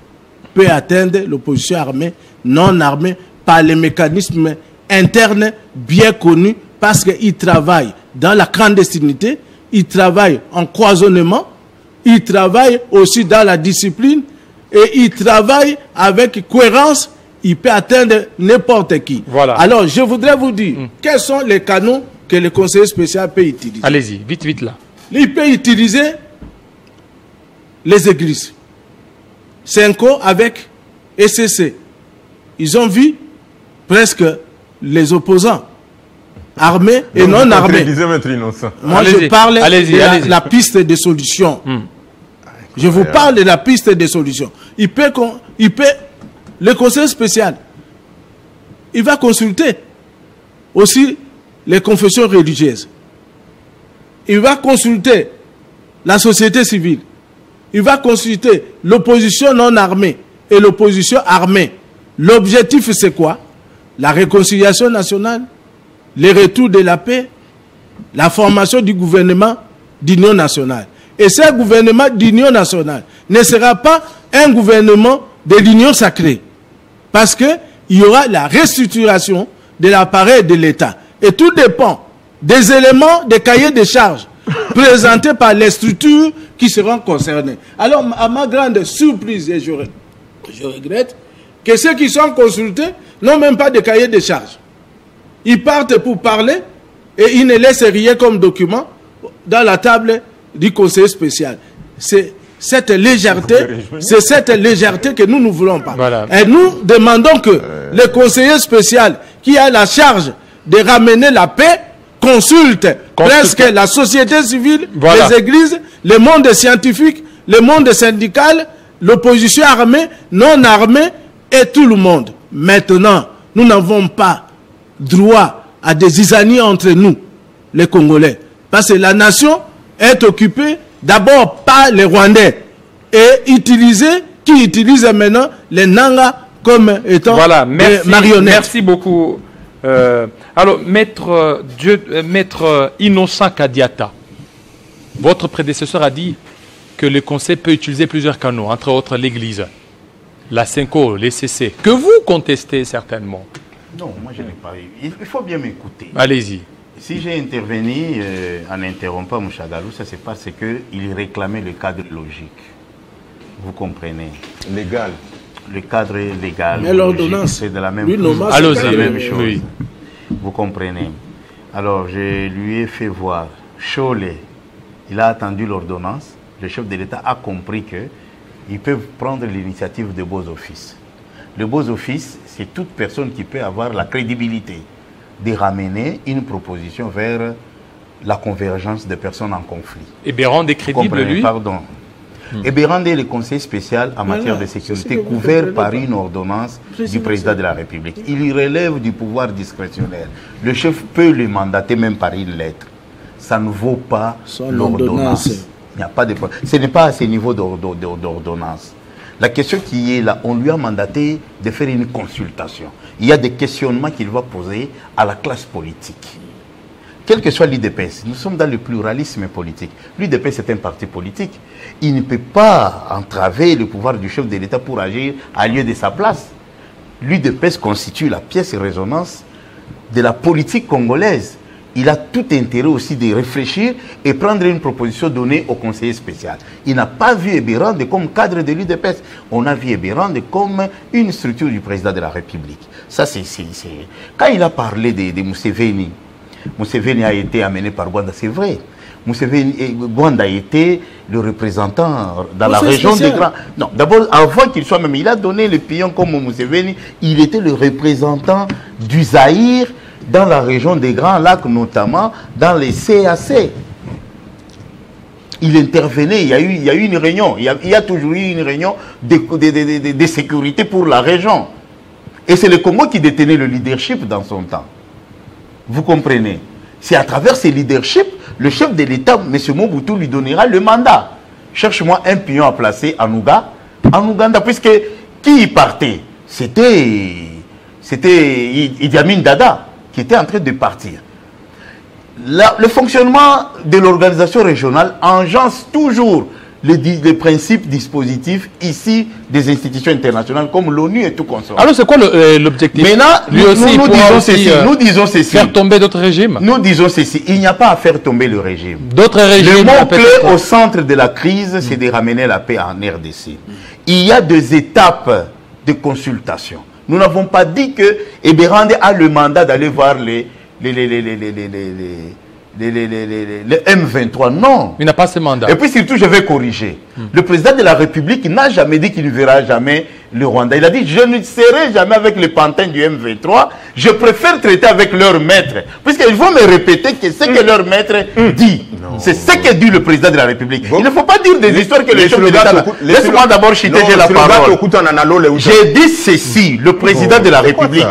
armée, non armée, par les mécanismes internes bien connus, parce qu'ils travaillent dans la clandestinité, ils travaillent en cloisonnement, ils travaillent aussi dans la discipline, et ils travaillent avec cohérence. Il peut atteindre n'importe qui. Voilà. Alors, je voudrais vous dire, quels sont les canaux que le conseiller spécial peut utiliser? Allez-y, vite là. Il peut utiliser les églises. Senko avec ECC. Ils ont vu presque les opposants, armés et non armés. Moi, je parle de la piste de solution. Je vous parle de la piste de solution. Le conseil spécial, il va consulter aussi les confessions religieuses. Il va consulter la société civile. Il va consulter l'opposition non armée et l'opposition armée. L'objectif, c'est quoi? La réconciliation nationale, le retour de la paix, la formation du gouvernement d'union nationale. Et ce gouvernement d'union nationale ne sera pas un gouvernement de l'union sacrée. Parce qu'il y aura la restructuration de l'appareil de l'État. Et tout dépend des éléments des cahiers de charges présentés par les structures qui seront concernées. Alors, à ma grande surprise, et je regrette, que ceux qui sont consultés n'ont même pas de cahier de charges. Ils partent pour parler et ils ne laissent rien comme document dans la table du conseil spécial. C'est cette légèreté que nous ne voulons pas. Voilà. Et nous demandons que le conseiller spécial qui a la charge de ramener la paix consulte presque la société civile, les églises, le monde scientifique, le monde syndical, l'opposition armée, non armée et tout le monde. Maintenant, nous n'avons pas droit à des zizanies entre nous, les Congolais. Parce que la nation est occupée d'abord par les Rwandais et qui utilisent maintenant les Nanga comme étant des marionnettes. Merci beaucoup. Alors, maître Innocent Kadiata, votre prédécesseur a dit que le Conseil peut utiliser plusieurs canaux, entre autres l'Église, la Senko, l'ECC, que vous contestez certainement. Non, moi je n'ai pas eu. Il faut bien m'écouter. Allez-y. Si j'ai intervenu en interrompant Mouchagalou, ça c'est parce qu'il réclamait le cadre logique. Vous comprenez? Légal. Le cadre légal. Mais l'ordonnance, c'est de la même chose. C'est la même chose. Oui. Vous comprenez? Alors je lui ai fait voir. Cholet, il a attendu l'ordonnance. Le chef de l'État a compris qu'ils peuvent prendre l'initiative de beaux offices. Le beaux office, c'est toute personne qui peut avoir la crédibilité de ramener une proposition vers la convergence des personnes en conflit. Et Bérande est crédible, lui? Pardon. Et Bérande est le conseil spécial en matière de sécurité couvert par une ordonnance du président de la République. Il relève du pouvoir discrétionnaire. Le chef peut le mandater même par une lettre. Ça ne vaut pas l'ordonnance. Il n'y a pas de problème. Ce n'est pas à ce niveau d'ordonnance. La question qui est là, on lui a mandaté de faire une consultation. Il y a des questionnements qu'il va poser à la classe politique. Quel que soit l'UDPS, nous sommes dans le pluralisme politique. L'UDPS est un parti politique. Il ne peut pas entraver le pouvoir du chef de l'État pour agir à lieu de sa place. L'UDPS constitue la pièce de résonance de la politique congolaise. Il a tout intérêt aussi de réfléchir et prendre une proposition donnée au conseiller spécial. Il n'a pas vu Ebérande comme cadre de l'UDPS. On a vu Ebérande comme une structure du président de la République. Ça, c'est... Quand il a parlé de Museveni, Museveni a été amené par Rwanda, c'est vrai. Rwanda a été le représentant dans la région des Grands... Non, d'abord, avant qu'il soit même, il a donné le pion comme Museveni, il était le représentant du Zaïre dans la région des Grands Lacs, notamment dans les CAC. Il intervenait, il y a eu une réunion, il y a toujours eu une réunion de sécurité pour la région. Et c'est le Congo qui détenait le leadership dans son temps. Vous comprenez? C'est à travers ces leaderships, le chef de l'État, M. Mobutu, lui donnera le mandat. Cherche-moi un pion à placer en Ouganda, puisque qui y partait? C'était Idi Amin Dada qui était en train de partir. Le fonctionnement de l'organisation régionale engence toujours les principes dispositifs ici des institutions internationales comme l'ONU et tout consort. Alors c'est quoi l'objectif? Maintenant, nous disons ceci. Faire tomber d'autres régimes? Nous disons ceci. Il n'y a pas à faire tomber le régime. D'autres régimes. Le mot clé au centre de la crise, c'est de ramener la paix en RDC. Il y a des étapes de consultation. Nous n'avons pas dit que Ebérande a le mandat d'aller voir les M23, non. Il n'a pas ce mandat. Et puis surtout, je vais corriger. Le président de la République n'a jamais dit qu'il ne verra jamais le Rwanda. Il a dit, je ne serai jamais avec les pantins du M23, je préfère traiter avec leur maître. Puisqu'ils vont me répéter que ce que leur maître dit. C'est ce que dit le président de la République. Il ne faut pas dire des histoires que les chefs de l'État... Laisse-moi d'abord chiter, j'ai la parole. J'ai dit ceci, le président de la République.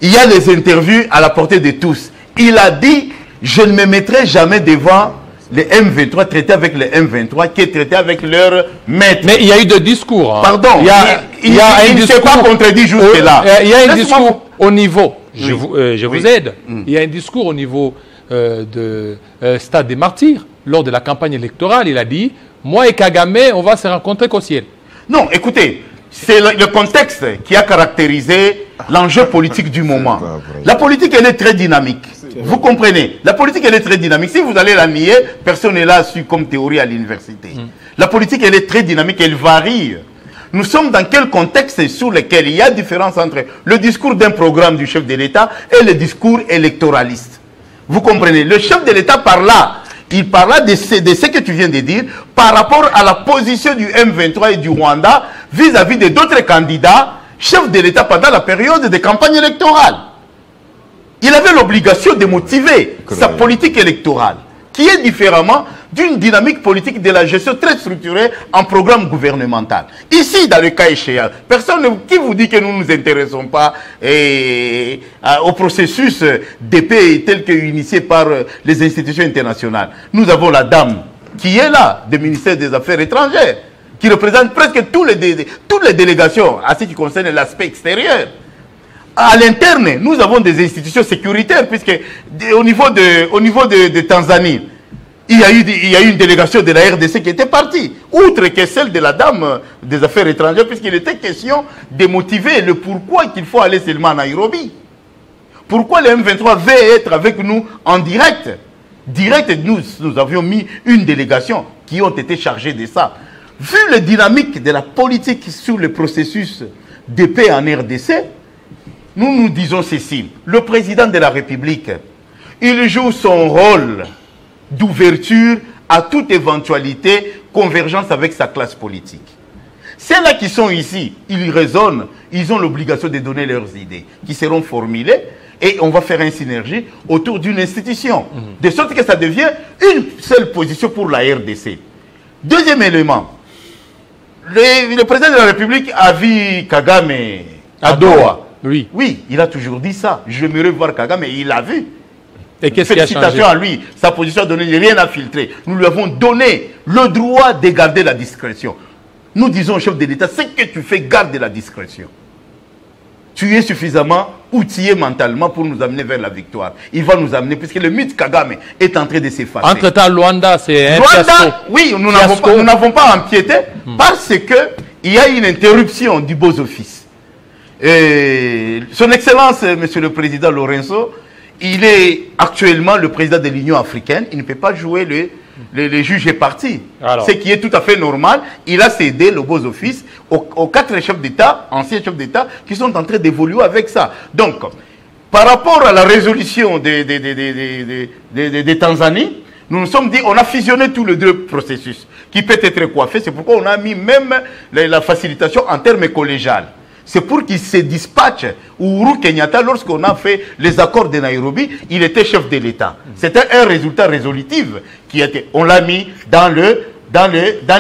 Il y a les interviews à la portée de tous. Il a dit... Je ne me mettrai jamais devant les M23, traiter avec les M23, qui est traité avec leur maître. Mais il y a eu des discours. Hein. Pardon, il ne s'est pas contredit jusque-là. Il y a un discours au niveau, je vous aide, il y a un discours au niveau de Stade des Martyrs, lors de la campagne électorale, il a dit, moi et Kagame, on va se rencontrer qu'au ciel. Non, écoutez, c'est le contexte qui a caractérisé l'enjeu politique du moment. La politique, elle est très dynamique. Vous comprenez? La politique, elle est très dynamique. Si vous allez la nier, personne n'est là su comme théorie à l'université. La politique, elle est très dynamique, elle varie. Nous sommes dans quel contexte sur lequel il y a différence entre le discours d'un programme du chef de l'État et le discours électoraliste. Vous comprenez? Le chef de l'État parla. Il parla de ce que tu viens de dire par rapport à la position du M23 et du Rwanda vis-à-vis de d'autres candidats chefs de l'État pendant la période de campagne électorale. Il avait l'obligation de motiver sa politique électorale, qui est différemment d'une dynamique politique de la gestion très structurée en programme gouvernemental. Ici, dans le cas échéant, personne qui vous dit que nous ne nous intéressons pas au processus de paix tel qu'initié par les institutions internationales. Nous avons la dame qui est là, du ministère des Affaires étrangères, qui représente presque toutes les délégations à ce qui concerne l'aspect extérieur. À l'interne, nous avons des institutions sécuritaires, puisque au niveau de Tanzanie, il y a eu une délégation de la RDC qui était partie, outre que celle de la dame des affaires étrangères, puisqu'il était question de motiver le pourquoi qu'il faut aller seulement à Nairobi. Pourquoi le M23 veut être avec nous en direct? Nous avions mis une délégation qui ont été chargées de ça. Vu la dynamique de la politique sur le processus de paix en RDC, nous disons ceci, le président de la République, il joue son rôle d'ouverture à toute éventualité, convergence avec sa classe politique. Ceux-là qui sont ici, ils raisonnent, ils ont l'obligation de donner leurs idées, qui seront formulées, et on va faire une synergie autour d'une institution, de sorte que ça devient une seule position pour la RDC. Deuxième élément, le président de la République a vu Kagame à Doha. Oui. Oui, il a toujours dit ça. J'aimerais voir Kagame, et il l'a vu. Et qu'est-ce qui a changé? Félicitations à lui. Sa position a donné, rien à filtrer. Nous lui avons donné le droit de garder la discrétion. Nous disons au chef de l'État, ce que tu fais, garde la discrétion. Tu es suffisamment outillé mentalement pour nous amener vers la victoire. Il va nous amener, puisque le mythe Kagame est en train de s'effacer. Entre-temps, Luanda, c'est un fiasco. Oui, nous n'avons pas empiété parce qu'il y a une interruption du beaux office. Son Excellence, Monsieur le Président Lorenzo, il est actuellement le président de l'Union africaine. Il ne peut pas jouer le juge est parti. Ce qui est tout à fait normal. Il a cédé le beaux office aux 4 chefs d'État, anciens chefs d'État, qui sont en train d'évoluer avec ça. Donc, par rapport à la résolution des Tanzanie, nous nous sommes dit, on a fusionné tous les deux processus qui peut être coiffé. C'est pourquoi on a mis même la facilitation en termes collégial. C'est pour qu'il se dispatche. Uhuru Kenyatta, lorsqu'on a fait les accords de Nairobi, il était chef de l'État. C'était un résultat résolutif qui était. On l'a mis dans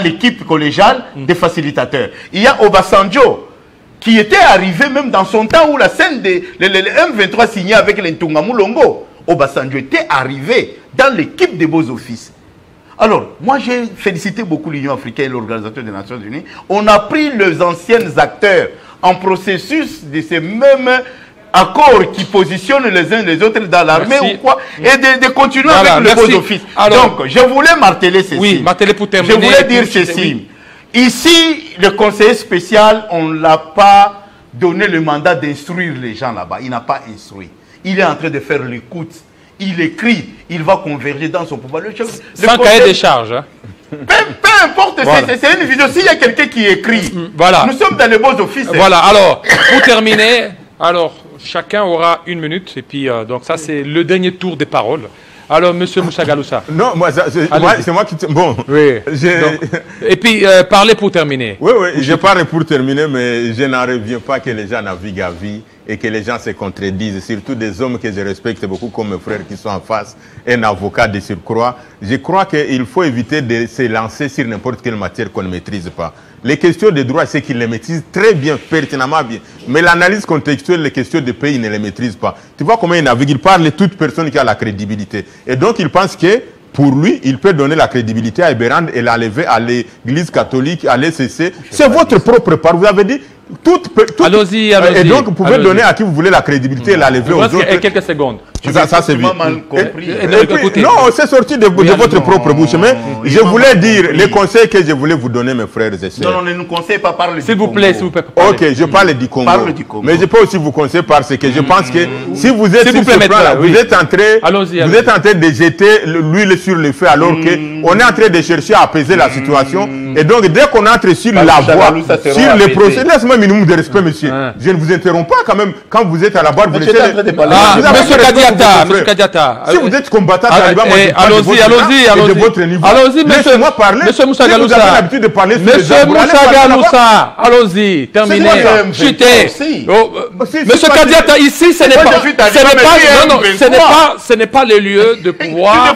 l'équipe collégiale des facilitateurs. Il y a Obasanjo, qui était arrivé même dans son temps où la scène de M23 signée avec les Ntungamulongo. Obasanjo était arrivé dans l'équipe des beaux offices. Alors, moi j'ai félicité beaucoup l'Union africaine et l'Organisation des Nations Unies. On a pris les anciens acteurs en processus de ces mêmes accords qui positionnent les uns les autres dans l'armée ou quoi, et de continuer avec le beaux office. Donc, je voulais marteler ceci. Oui, marteler pour terminer. Je voulais dire ceci. Oui. Ici, le conseiller spécial, on ne l'a pas donné le mandat d'instruire les gens là-bas. Il n'a pas instruit. Il est en train de faire l'écoute. Il écrit, il va converger dans son pouvoir. Sans cahier des charges. Hein. Peu importe, voilà. C'est une vidéo. S'il y a quelqu'un qui écrit, voilà. Nous sommes dans les beaux offices. Voilà, alors, pour terminer, alors, chacun aura 1 minute. Et puis, donc ça, c'est le dernier tour des paroles. Alors, Monsieur Moussa Galoussa. Non, c'est moi qui... Bon. Oui. Et puis, parlez pour terminer. Oui, je parle pour terminer, mais je n'en reviens pas que les gens naviguent à vie et que les gens se contredisent, surtout des hommes que je respecte beaucoup comme mes frères qui sont en face, un avocat de surcroît. Je crois qu'il faut éviter de se lancer sur n'importe quelle matière qu'on ne maîtrise pas. Les questions de droit, c'est qu'ils les maîtrisent très bien, pertinemment bien. Mais l'analyse contextuelle, les questions de pays, ils ne les maîtrisent pas. Tu vois comment ils naviguent? Il parle de toute personne qui a la crédibilité. Et donc, il pense que, pour lui, il peut donner la crédibilité à Eberand et l'enlever à l'église catholique, à l'ECC. C'est votre propre part. Vous avez dit... Allons-y. Et donc, vous pouvez donner à qui vous voulez la crédibilité et la lever aux autres. Et quelques secondes. Ça c'est bien. Mal compris. Non, c'est sorti de votre propre bouche. Mais je voulais dire les conseils que je voulais vous donner, mes frères et sœurs. Non, ne nous conseillez pas parler du Congo. S'il vous plaît, s'il vous plaît. Ok, je parle du Congo. Mais je peux aussi vous conseiller parce que je pense que si vous êtes sur ce plan-là, vous êtes en train de jeter l'huile sur le feu alors qu'on est en train de chercher à apaiser la situation. Et donc, dès qu'on entre sur la voie, sur les procès, laisse-moi un minimum de respect, monsieur. Je ne vous interromps pas quand même. Quand vous êtes à la barre, vous laissez... Monsieur Kadiata. Si vous êtes combattant taliban, allons-y. Allons-y, laissez-moi parler. Monsieur Moussa Galoussa. Vous avez l'habitude de parler sur les Monsieur Moussa Galoussa. Allons-y, terminez. Chutez. Monsieur Kadiata, ici, ce n'est pas le lieu de pouvoir...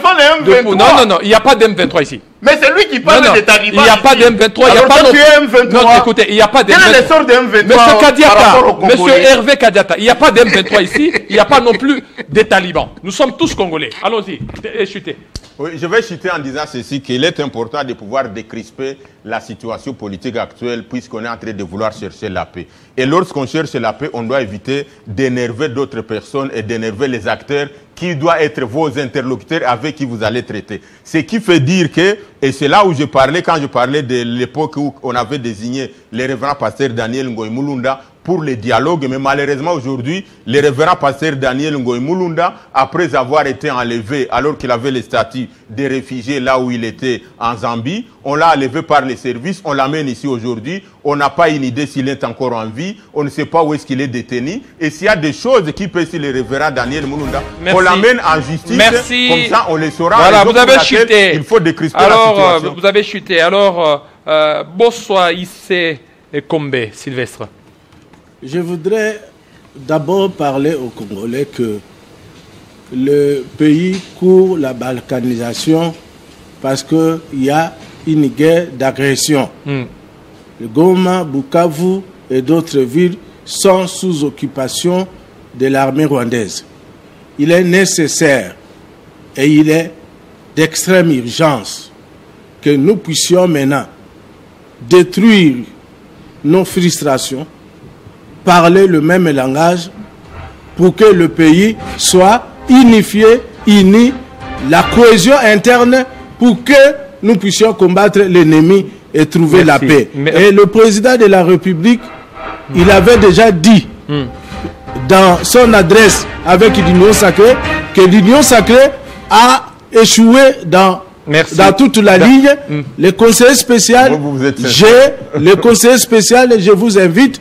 Non, il n'y a pas d'M23 ici. Mais c'est lui qui parle des talibans. Il n'y a pas d'M23. Il n'y a pas M23. Non, écoutez, il n'y a pas d'M23. Quel est l'essor de M23 Monsieur Kadiata, Monsieur Hervé Kadiata, il n'y a pas d'M23 ici. Il n'y a pas non plus des talibans. Nous sommes tous Congolais. Allons-y, chutez. Oui, je vais chuter en disant ceci, qu'il est important de pouvoir décrisper la situation politique actuelle puisqu'on est en train de vouloir chercher la paix. Et lorsqu'on cherche la paix, on doit éviter d'énerver d'autres personnes et d'énerver les acteurs qui doivent être vos interlocuteurs avec qui vous allez traiter. Ce qui fait dire que, et c'est là où je parlais, quand je parlais de l'époque où on avait désigné le révérend pasteur Daniel Ngoï Mulunda pour le dialogue, mais malheureusement aujourd'hui, le révérend pasteur Daniel Ngoï Mulunda, après avoir été enlevé alors qu'il avait le statut de réfugié là où il était en Zambie, on l'a enlevé par les services, on l'amène ici aujourd'hui, on n'a pas une idée s'il est encore en vie, on ne sait pas où est-ce qu'il est détenu, et s'il y a des choses qui peuvent sur le révérend Daniel Mulunda, on l'amène en justice, comme ça on les saura. Voilà, vous avez chuté. Il faut décrisper la situation. Vous avez chuté. Alors, Bossoa Issé et Kombe, Sylvestre. Je voudrais d'abord parler aux Congolais que le pays court la balkanisation parce qu'il y a une guerre d'agression. Le Goma, Bukavu et d'autres villes sont sous occupation de l'armée rwandaise. Il est nécessaire et il est d'extrême urgence que nous puissions maintenant détruire nos frustrations, parler le même langage pour que le pays soit unifié, uni, la cohésion interne pour que nous puissions combattre l'ennemi et trouver la paix. Et le président de la République, il avait déjà dit dans son adresse avec l'Union sacrée que l'Union sacrée a échoué dans toute la ligne. Les conseillers spéciaux, je vous invite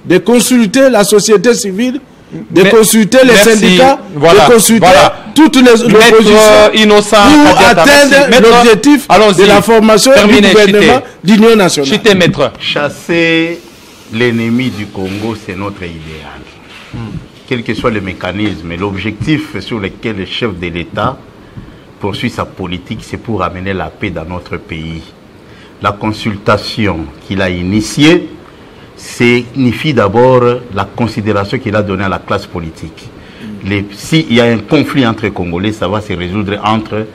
de consulter la société civile, de consulter les syndicats, de consulter toutes les oppositions pour atteindre l'objectif de la formation du gouvernement d'union nationale. Chasser l'ennemi du Congo, c'est notre idéal. Quel que soit le mécanisme, l'objectif sur lequel le chef de l'État poursuit sa politique, c'est pour amener la paix dans notre pays. La consultation qu'il a initiée signifie d'abord la considération qu'il a donnée à la classe politique. S'il y a un conflit entre Congolais, ça va se résoudre entre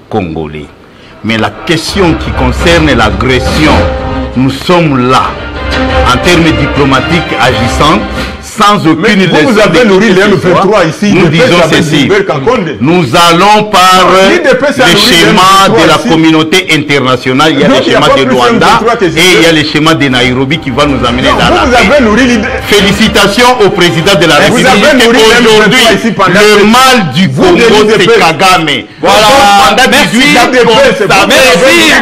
Congolais. Mais la question qui concerne l'agression, nous sommes là, en termes diplomatiques agissants, sans aucune leçon. Vous avez nourri les M23 ici. Nous disons ceci. Nous allons par les schémas de la communauté internationale. Il y a les schémas de Rwanda et il y a les schémas de Nairobi qui vont nous amener dans la paix. Félicitations au président de la République. Aujourd'hui, le mal du Congo, c'est Kagame. Voilà. Merci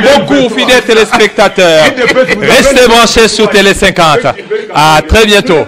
beaucoup, fidèles téléspectateurs. Restez branchés sur Télé 50. À très bientôt.